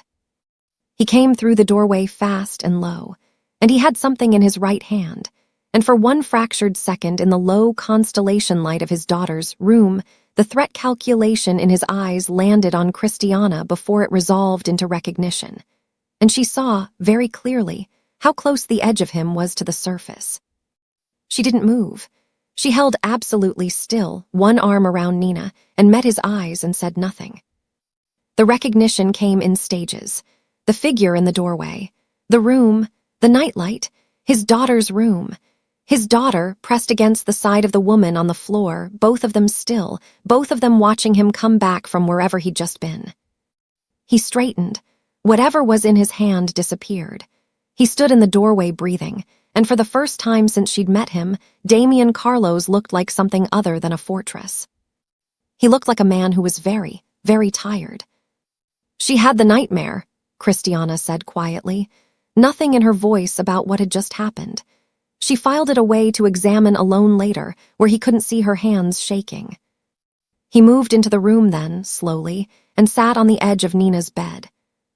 He came through the doorway fast and low, and he had something in his right hand, and for one fractured second in the low constellation light of his daughter's room, the threat calculation in his eyes landed on Christiana before it resolved into recognition, and she saw, very clearly, how close the edge of him was to the surface. She didn't move. She held absolutely still, one arm around Nina, and met his eyes and said nothing. The recognition came in stages. The figure in the doorway, the room, the nightlight, his daughter's room. His daughter pressed against the side of the woman on the floor, both of them still, both of them watching him come back from wherever he'd just been. He straightened. Whatever was in his hand disappeared. He stood in the doorway breathing, and for the first time since she'd met him, Damien Carlos looked like something other than a fortress. He looked like a man who was very, very tired. She had the nightmare, Christiana said quietly, nothing in her voice about what had just happened. She filed it away to examine alone later, where he couldn't see her hands shaking. He moved into the room then, slowly, and sat on the edge of Nina's bed.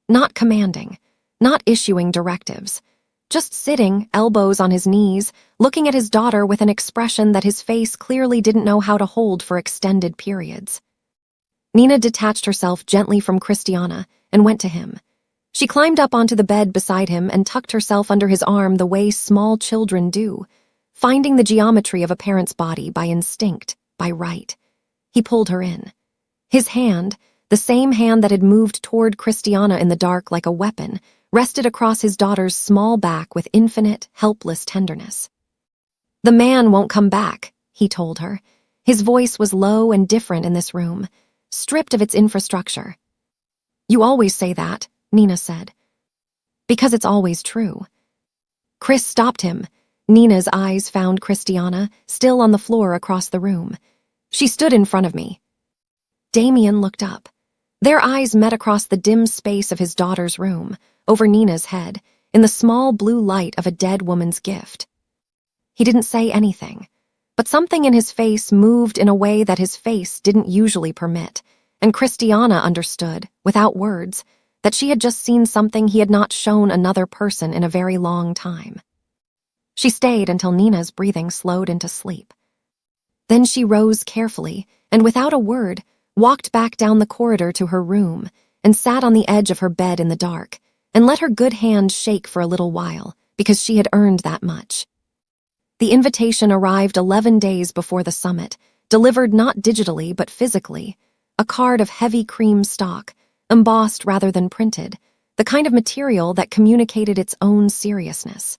Not commanding, not issuing directives, just sitting, elbows on his knees, looking at his daughter with an expression that his face clearly didn't know how to hold for extended periods. Nina detached herself gently from Christiana and went to him. She climbed up onto the bed beside him and tucked herself under his arm the way small children do, finding the geometry of a parent's body by instinct, by right. He pulled her in. His hand, the same hand that had moved toward Christiana in the dark like a weapon, rested across his daughter's small back with infinite, helpless tenderness. "The man won't come back," he told her. His voice was low and different in this room, stripped of its infrastructure. "You always say that," Nina said. "Because it's always true." Chris stopped him. Nina's eyes found Christiana, still on the floor across the room. "She stood in front of me." Damien looked up. Their eyes met across the dim space of his daughter's room, over Nina's head, in the small blue light of a dead woman's gift. He didn't say anything, but something in his face moved in a way that his face didn't usually permit, and Christiana understood, without words, that she had just seen something he had not shown another person in a very long time. She stayed until Nina's breathing slowed into sleep. Then she rose carefully, and without a word, walked back down the corridor to her room, and sat on the edge of her bed in the dark, and let her good hand shake for a little while, because she had earned that much. The invitation arrived 11 days before the summit, delivered not digitally but physically, a card of heavy cream stock, embossed rather than printed, the kind of material that communicated its own seriousness.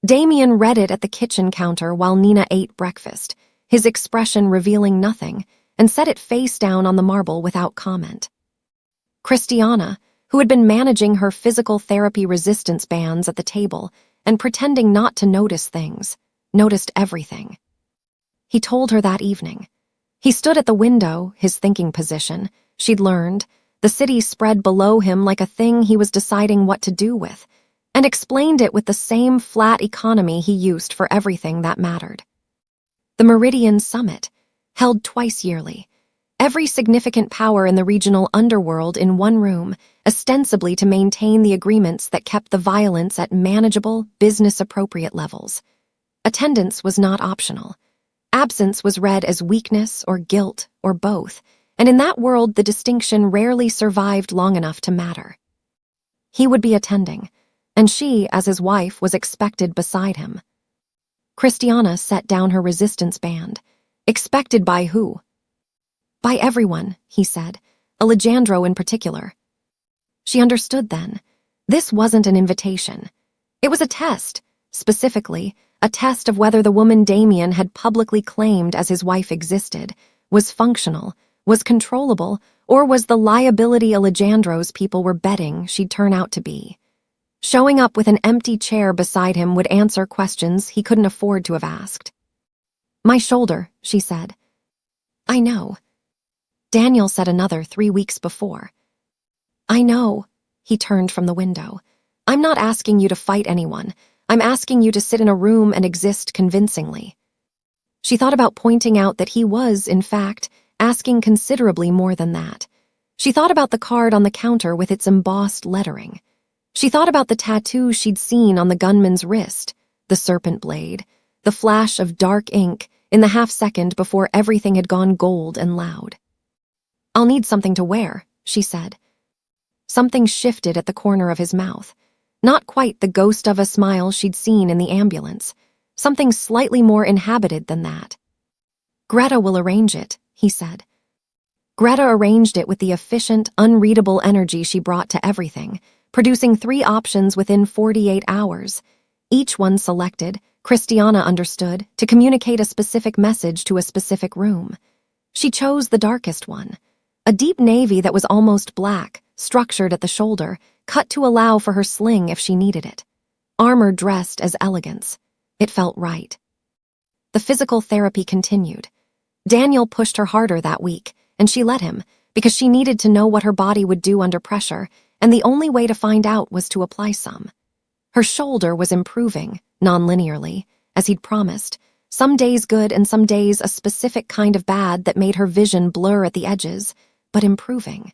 Damien read it at the kitchen counter while Nina ate breakfast, his expression revealing nothing, and set it face down on the marble without comment. Christiana, who had been managing her physical therapy resistance bands at the table and pretending not to notice things, noticed everything. He told her that evening. He stood at the window, his thinking position. She'd learned, the city spread below him like a thing he was deciding what to do with, and explained it with the same flat economy he used for everything that mattered. The Meridian Summit, held twice yearly. Every significant power in the regional underworld in one room, ostensibly to maintain the agreements that kept the violence at manageable, business-appropriate levels. Attendance was not optional. Absence was read as weakness or guilt or both, and in that world the distinction rarely survived long enough to matter. He would be attending, and she, as his wife, was expected beside him. Christiana set down her resistance band. Expected by who? By everyone, he said, Alejandro in particular. She understood then. This wasn't an invitation. It was a test, specifically, a test of whether the woman Damien had publicly claimed as his wife existed, was functional, was controllable, or was the liability Alejandro's people were betting she'd turn out to be. Showing up with an empty chair beside him would answer questions he couldn't afford to have asked. "My shoulder," she said. "I know." Daniel said another 3 weeks before. "I know." He turned from the window. "I'm not asking you to fight anyone. I'm asking you to sit in a room and exist convincingly." She thought about pointing out that he was, in fact, asking considerably more than that. She thought about the card on the counter with its embossed lettering. She thought about the tattoo she'd seen on the gunman's wrist, the serpent blade, the flash of dark ink in the half-second before everything had gone gold and loud. "I'll need something to wear," she said. Something shifted at the corner of his mouth. Not quite the ghost of a smile she'd seen in the ambulance. Something slightly more inhabited than that. "Greta will arrange it," he said. Greta arranged it with the efficient, unreadable energy she brought to everything, producing 3 options within 48 hours. Each one selected, Christiana understood, to communicate a specific message to a specific room. She chose the darkest one, a deep navy that was almost black, structured at the shoulder, cut to allow for her sling if she needed it. Armor dressed as elegance. It felt right. The physical therapy continued. Daniel pushed her harder that week, and she let him, because she needed to know what her body would do under pressure, and the only way to find out was to apply some. Her shoulder was improving, non-linearly, as he'd promised, some days good and some days a specific kind of bad that made her vision blur at the edges, but improving.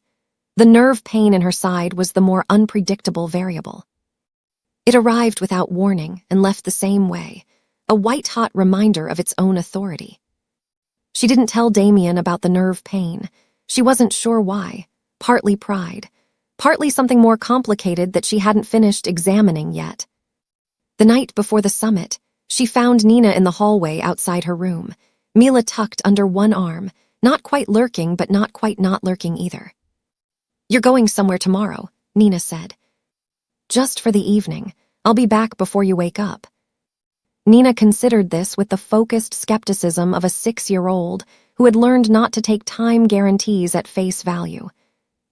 The nerve pain in her side was the more unpredictable variable. It arrived without warning and left the same way, a white-hot reminder of its own authority. She didn't tell Damien about the nerve pain. She wasn't sure why. Partly pride. Partly something more complicated that she hadn't finished examining yet. The night before the summit, she found Nina in the hallway outside her room, Mila tucked under one arm, not quite lurking but not quite not lurking either. "You're going somewhere tomorrow," Nina said. "Just for the evening. I'll be back before you wake up." Nina considered this with the focused skepticism of a 6-year-old who had learned not to take time guarantees at face value.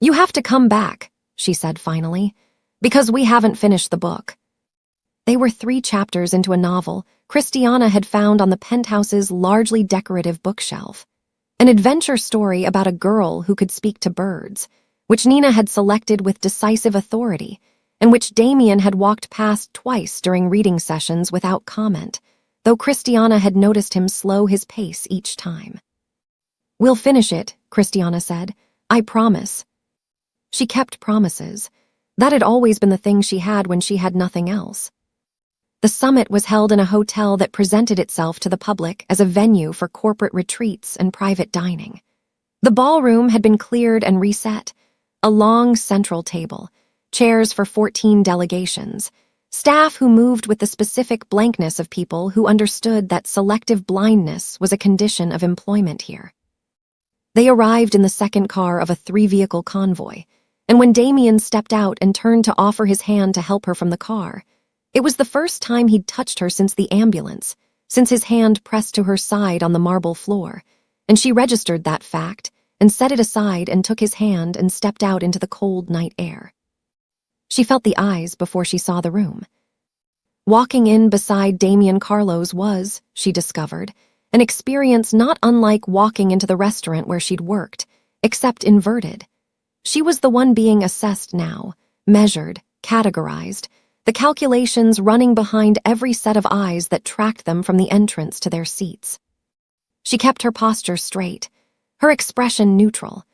"You have to come back," she said finally, "because we haven't finished the book." They were 3 chapters into a novel Christiana had found on the penthouse's largely decorative bookshelf. An adventure story about a girl who could speak to birds, which Nina had selected with decisive authority, and which Damien had walked past twice during reading sessions without comment, though Christiana had noticed him slow his pace each time. "We'll finish it," Christiana said. "I promise." She kept promises. That had always been the thing she had when she had nothing else. The summit was held in a hotel that presented itself to the public as a venue for corporate retreats and private dining. The ballroom had been cleared and reset. A long central table, chairs for 14 delegations, staff who moved with the specific blankness of people who understood that selective blindness was a condition of employment here. They arrived in the second car of a 3-vehicle convoy, and when Damien stepped out and turned to offer his hand to help her from the car, it was the first time he'd touched her since the ambulance, since his hand pressed to her side on the marble floor, and she registered that fact and set it aside and took his hand and stepped out into the cold night air. She felt the eyes before she saw the room. Walking in beside Damien Carlos was, she discovered, an experience not unlike walking into the restaurant where she'd worked, except inverted. She was the one being assessed now, measured, categorized, the calculations running behind every set of eyes that tracked them from the entrance to their seats. She kept her posture straight, her expression neutral,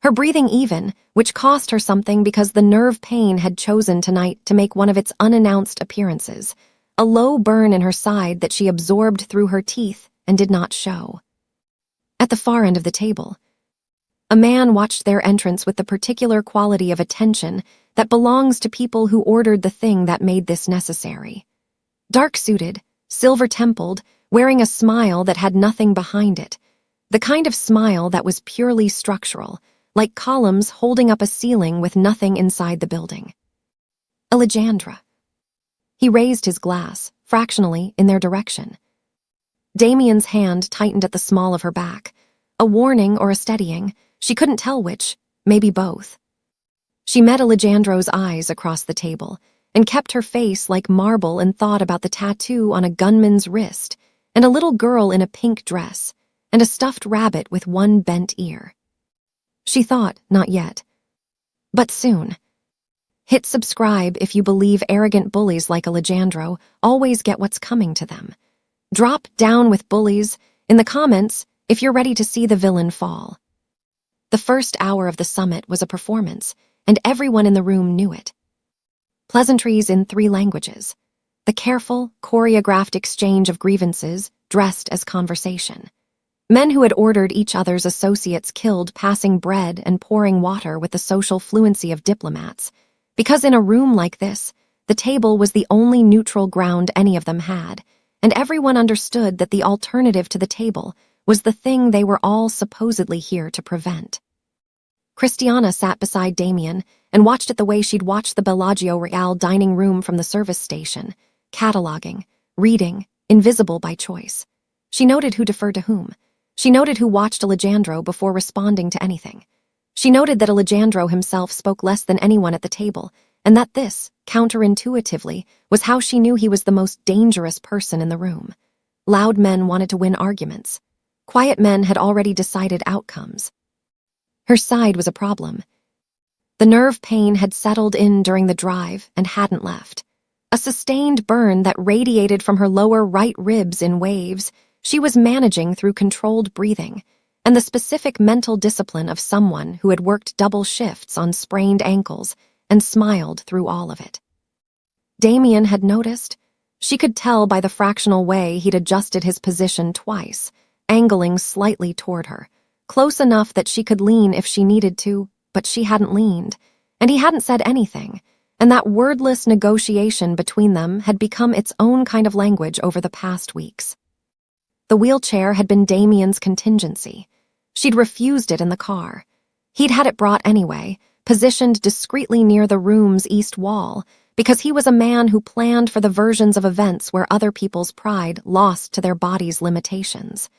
her breathing even, which cost her something because the nerve pain had chosen tonight to make one of its unannounced appearances, a low burn in her side that she absorbed through her teeth and did not show. At the far end of the table, a man watched their entrance with the particular quality of attention that belongs to people who ordered the thing that made this necessary. Dark-suited, silver-templed, wearing a smile that had nothing behind it, the kind of smile that was purely structural, like columns holding up a ceiling with nothing inside the building. Alejandra. He raised his glass, fractionally, in their direction. Damien's hand tightened at the small of her back. A warning or a steadying, she couldn't tell which, maybe both. She met Alejandro's eyes across the table and kept her face like marble and thought about the tattoo on a gunman's wrist and a little girl in a pink dress and a stuffed rabbit with one bent ear. She thought, not yet. But soon. Hit subscribe if you believe arrogant bullies like Alejandro always get what's coming to them. Drop down with bullies in the comments if you're ready to see the villain fall. The first hour of the summit was a performance, and everyone in the room knew it. Pleasantries in 3 languages. The careful, choreographed exchange of grievances dressed as conversation. Men who had ordered each other's associates killed passing bread and pouring water with the social fluency of diplomats, because in a room like this, the table was the only neutral ground any of them had, and everyone understood that the alternative to the table was the thing they were all supposedly here to prevent. Christiana sat beside Damien and watched it the way she'd watched the Bellagio Real dining room from the service station, cataloging, reading, invisible by choice. She noted who deferred to whom. She noted who watched Alejandro before responding to anything. She noted that Alejandro himself spoke less than anyone at the table, and that this, counterintuitively, was how she knew he was the most dangerous person in the room. Loud men wanted to win arguments. Quiet men had already decided outcomes. Her side was a problem. The nerve pain had settled in during the drive and hadn't left. A sustained burn that radiated from her lower right ribs in waves, she was managing through controlled breathing and the specific mental discipline of someone who had worked double shifts on sprained ankles and smiled through all of it. Damien had noticed. She could tell by the fractional way he'd adjusted his position twice, angling slightly toward her, close enough that she could lean if she needed to, but she hadn't leaned, and he hadn't said anything, and that wordless negotiation between them had become its own kind of language over the past weeks. The wheelchair had been Damien's contingency. She'd refused it in the car. He'd had it brought anyway, positioned discreetly near the room's east wall, because he was a man who planned for the versions of events where other people's pride lost to their body's limitations.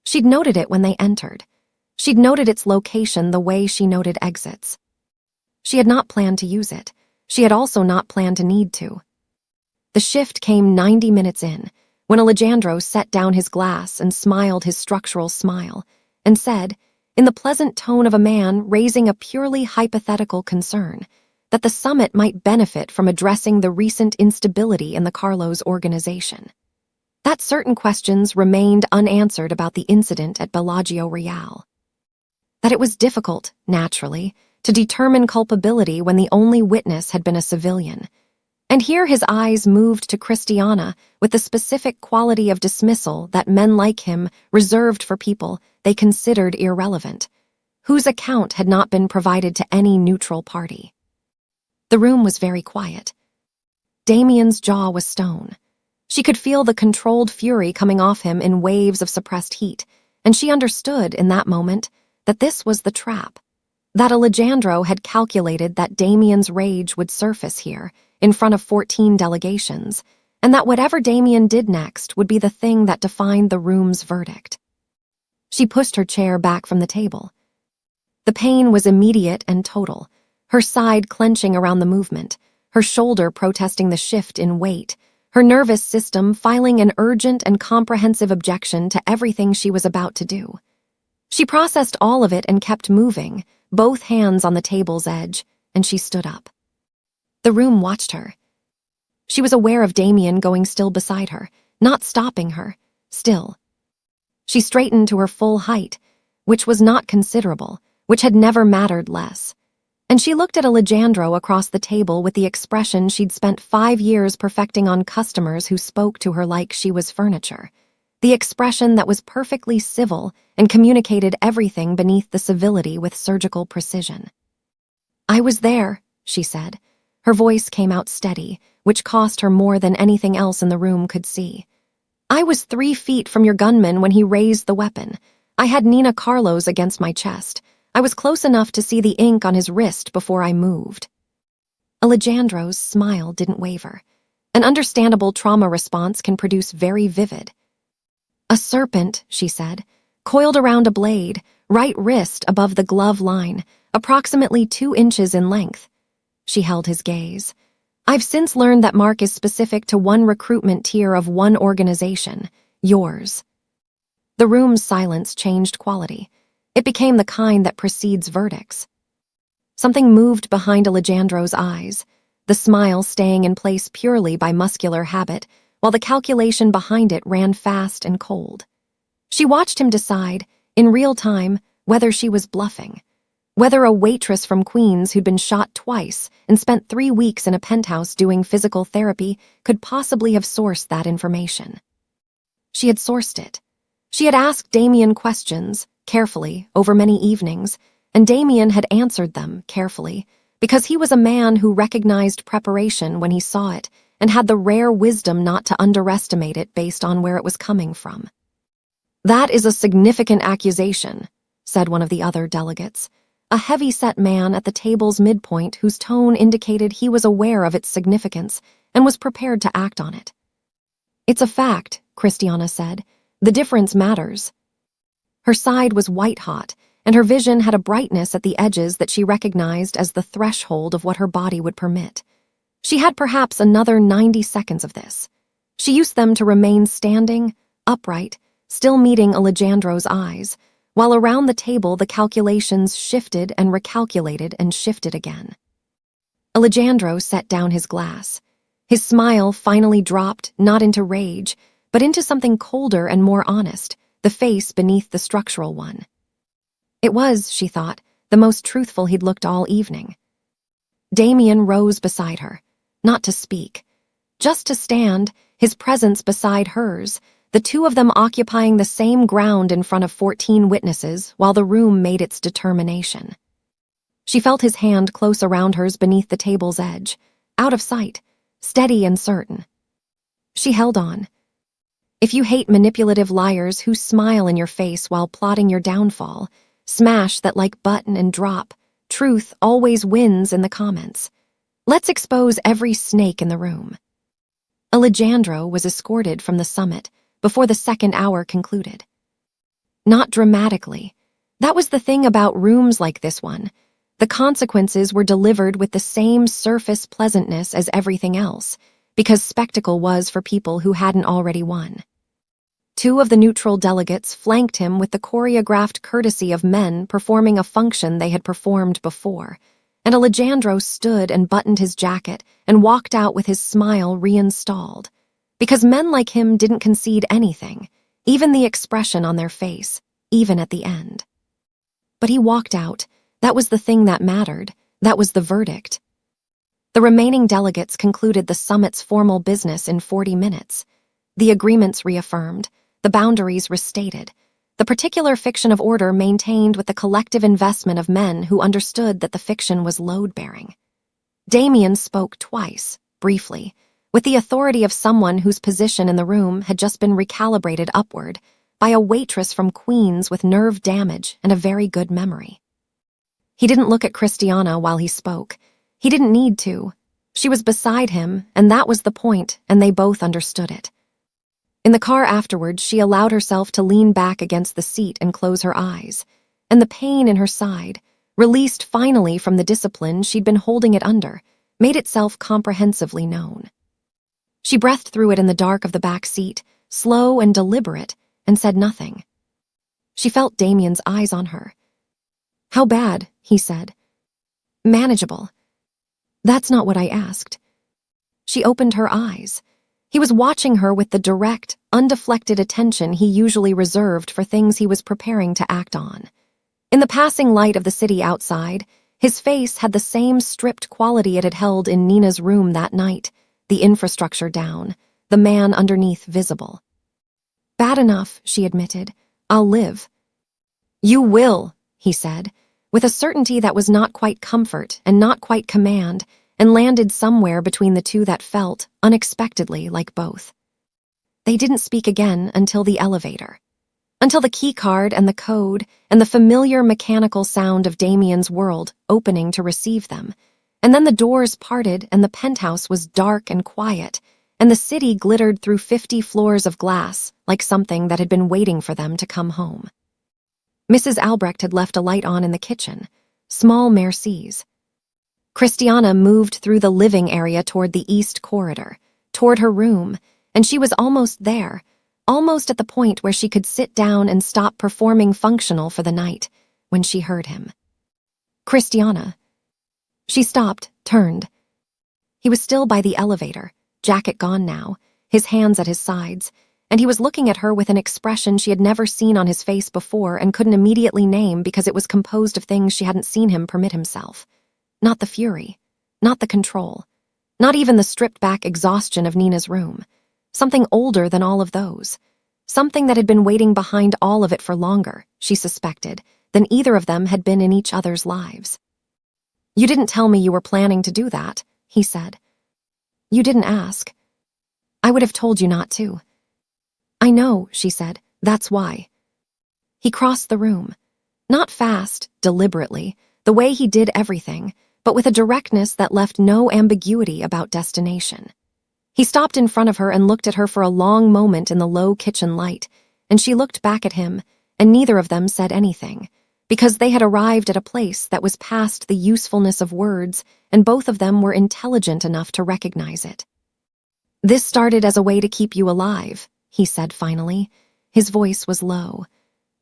She'd noted it when they entered. She'd noted its location the way she noted exits. She had not planned to use it. She had also not planned to need to. The shift came 90 minutes in, when Alejandro set down his glass and smiled his structural smile, and said, in the pleasant tone of a man raising a purely hypothetical concern, that the summit might benefit from addressing the recent instability in the Carlos organization. That certain questions remained unanswered about the incident at Bellagio Real. That it was difficult, naturally, to determine culpability when the only witness had been a civilian. And here his eyes moved to Christiana with the specific quality of dismissal that men like him reserved for people they considered irrelevant, whose account had not been provided to any neutral party. The room was very quiet. Damien's jaw was stone. She could feel the controlled fury coming off him in waves of suppressed heat, and she understood in that moment that this was the trap, that Alejandro had calculated that Damien's rage would surface here, in front of 14 delegations, and that whatever Damien did next would be the thing that defined the room's verdict. She pushed her chair back from the table. The pain was immediate and total, her side clenching around the movement, her shoulder protesting the shift in weight, her nervous system filing an urgent and comprehensive objection to everything she was about to do. She processed all of it and kept moving, both hands on the table's edge, and she stood up. The room watched her. She was aware of Damien going still beside her, not stopping her, still. She straightened to her full height, which was not considerable, which had never mattered less. And she looked at Alejandro across the table with the expression she'd spent 5 years perfecting on customers who spoke to her like she was furniture. The expression that was perfectly civil and communicated everything beneath the civility with surgical precision. "I was there," she said. Her voice came out steady, which cost her more than anything else in the room could see. "I was 3 feet from your gunman when he raised the weapon. I had Nina Carlos against my chest. I was close enough to see the ink on his wrist before I moved." Alejandro's smile didn't waver. An understandable trauma response can produce very vivid. "A serpent," she said, "coiled around a blade, right wrist above the glove line, approximately 2 inches in length." She held his gaze. "I've since learned that mark is specific to one recruitment tier of one organization, yours." The room's silence changed quality. It became the kind that precedes verdicts. Something moved behind Alejandro's eyes, the smile staying in place purely by muscular habit, while the calculation behind it ran fast and cold. She watched him decide, in real time, whether she was bluffing. Whether a waitress from Queens who'd been shot twice and spent 3 weeks in a penthouse doing physical therapy could possibly have sourced that information. She had sourced it. She had asked Damien questions, carefully, over many evenings, and Damien had answered them carefully, because he was a man who recognized preparation when he saw it and had the rare wisdom not to underestimate it based on where it was coming from. "That is a significant accusation," said one of the other delegates, a heavy-set man at the table's midpoint whose tone indicated he was aware of its significance and was prepared to act on it. "It's a fact," Christiana said. "The difference matters." Her side was white-hot, and her vision had a brightness at the edges that she recognized as the threshold of what her body would permit. She had perhaps another 90 seconds of this. She used them to remain standing, upright, still meeting Alejandro's eyes, while around the table the calculations shifted and recalculated and shifted again. Alejandro set down his glass. His smile finally dropped not into rage, but into something colder and more honest, the face beneath the structural one. It was, she thought, the most truthful he'd looked all evening. Damien rose beside her, not to speak, just to stand, his presence beside hers, the two of them occupying the same ground in front of 14 witnesses while the room made its determination. She felt his hand close around hers beneath the table's edge, out of sight, steady and certain. She held on. If you hate manipulative liars who smile in your face while plotting your downfall, smash that like button and drop. Truth always wins in the comments. Let's expose every snake in the room. Alejandro was escorted from the summit before the second hour concluded. Not dramatically. That was the thing about rooms like this one. The consequences were delivered with the same surface pleasantness as everything else, because spectacle was for people who hadn't already won. Two of the neutral delegates flanked him with the choreographed courtesy of men performing a function they had performed before, and Alejandro stood and buttoned his jacket and walked out with his smile reinstalled, because men like him didn't concede anything, even the expression on their face, even at the end. But he walked out. That was the thing that mattered. That was the verdict. The remaining delegates concluded the summit's formal business in 40 minutes. The agreements reaffirmed, the boundaries restated, the particular fiction of order maintained with the collective investment of men who understood that the fiction was load-bearing. Damien spoke twice, briefly, with the authority of someone whose position in the room had just been recalibrated upward by a waitress from Queens with nerve damage and a very good memory. He didn't look at Christiana while he spoke. He didn't need to. She was beside him, and that was the point, and they both understood it. In the car afterwards, she allowed herself to lean back against the seat and close her eyes, and the pain in her side, released finally from the discipline she'd been holding it under, made itself comprehensively known. She breathed through it in the dark of the back seat, slow and deliberate, and said nothing. She felt Damien's eyes on her. "How bad?" he said. "Manageable." "That's not what I asked." She opened her eyes. He was watching her with the direct, undeflected attention he usually reserved for things he was preparing to act on. In the passing light of the city outside, his face had the same stripped quality it had held in Nina's room that night, the infrastructure down, the man underneath visible. "Bad enough," she admitted. "I'll live." "You will," he said, with a certainty that was not quite comfort and not quite command, and landed somewhere between the two that felt, unexpectedly, like both. They didn't speak again until the elevator. Until the keycard and the code and the familiar mechanical sound of Damien's world opening to receive them. And then the doors parted and the penthouse was dark and quiet, and the city glittered through 50 floors of glass like something that had been waiting for them to come home. Mrs. Albrecht had left a light on in the kitchen, small mercies. Christiana moved through the living area toward the east corridor, toward her room, and she was almost there, almost at the point where she could sit down and stop performing functional for the night, when she heard him. "Christiana." She stopped, turned. He was still by the elevator, jacket gone now, his hands at his sides, and he was looking at her with an expression she had never seen on his face before and couldn't immediately name because it was composed of things she hadn't seen him permit himself. Not the fury, not the control, not even the stripped-back exhaustion of Nina's room. Something older than all of those. Something that had been waiting behind all of it for longer, she suspected, than either of them had been in each other's lives. "You didn't tell me you were planning to do that," he said. "You didn't ask. I would have told you not to." "I know," she said. "That's why." He crossed the room. Not fast, deliberately, the way he did everything, but with a directness that left no ambiguity about destination. He stopped in front of her and looked at her for a long moment in the low kitchen light, and she looked back at him, and neither of them said anything, because they had arrived at a place that was past the usefulness of words, and both of them were intelligent enough to recognize it. "This started as a way to keep you alive," he said finally. His voice was low.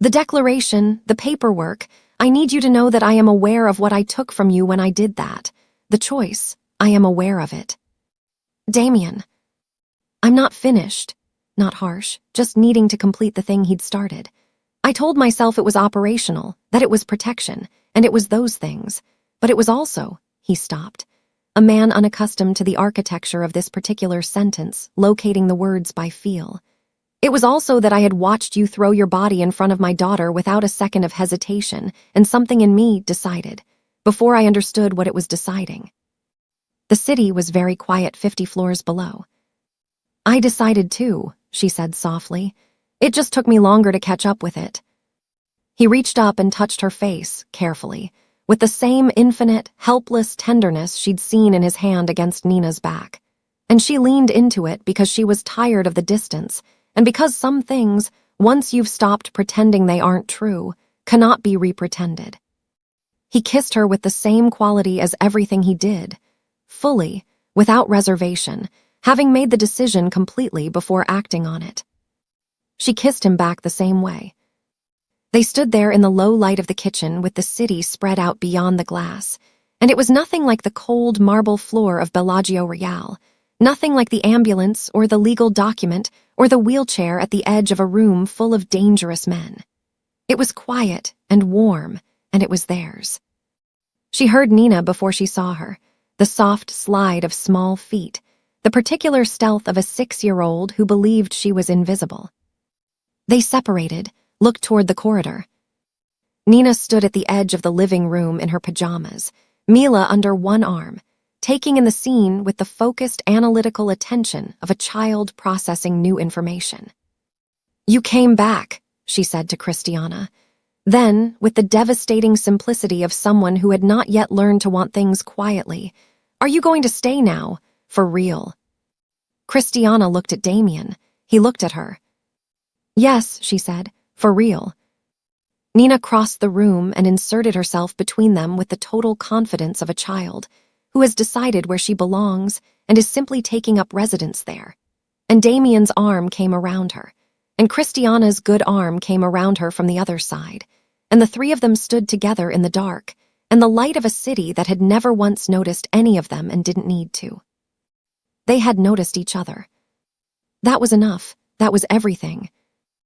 "The declaration, the paperwork, I need you to know that I am aware of what I took from you when I did that. The choice, I am aware of it." "Damien." "I'm not finished." Not harsh, just needing to complete the thing he'd started. "I told myself it was operational, that it was protection, and it was those things. But it was also," he stopped, a man unaccustomed to the architecture of this particular sentence, locating the words by feel. It was also that I had watched you throw your body in front of my daughter without a second of hesitation, and something in me decided, before I understood what it was deciding. The city was very quiet 50 floors below. I decided too, she said softly. It just took me longer to catch up with it. He reached up and touched her face, carefully, with the same infinite, helpless tenderness she'd seen in his hand against Nina's back. And she leaned into it because she was tired of the distance, and because some things, once you've stopped pretending they aren't true, cannot be re-pretended. He kissed her with the same quality as everything he did, fully, without reservation, having made the decision completely before acting on it. She kissed him back the same way. They stood there in the low light of the kitchen with the city spread out beyond the glass, and it was nothing like the cold marble floor of Bellagio Royale, nothing like the ambulance or the legal document or the wheelchair at the edge of a room full of dangerous men. It was quiet and warm, and it was theirs. She heard Nina before she saw her, the soft slide of small feet, the particular stealth of a 6-year-old who believed she was invisible. They separated, looked toward the corridor. Nina stood at the edge of the living room in her pajamas, Mila under one arm, taking in the scene with the focused analytical attention of a child processing new information. "You came back," she said to Christiana. Then, with the devastating simplicity of someone who had not yet learned to want things quietly, "Are you going to stay now? For real?" Christiana looked at Damien. He looked at her. "Yes," she said, "for real." Nina crossed the room and inserted herself between them with the total confidence of a child who has decided where she belongs and is simply taking up residence there. And Damien's arm came around her, and Christiana's good arm came around her from the other side, and the three of them stood together in the dark, and the light of a city that had never once noticed any of them and didn't need to. They had noticed each other. That was enough. That was everything.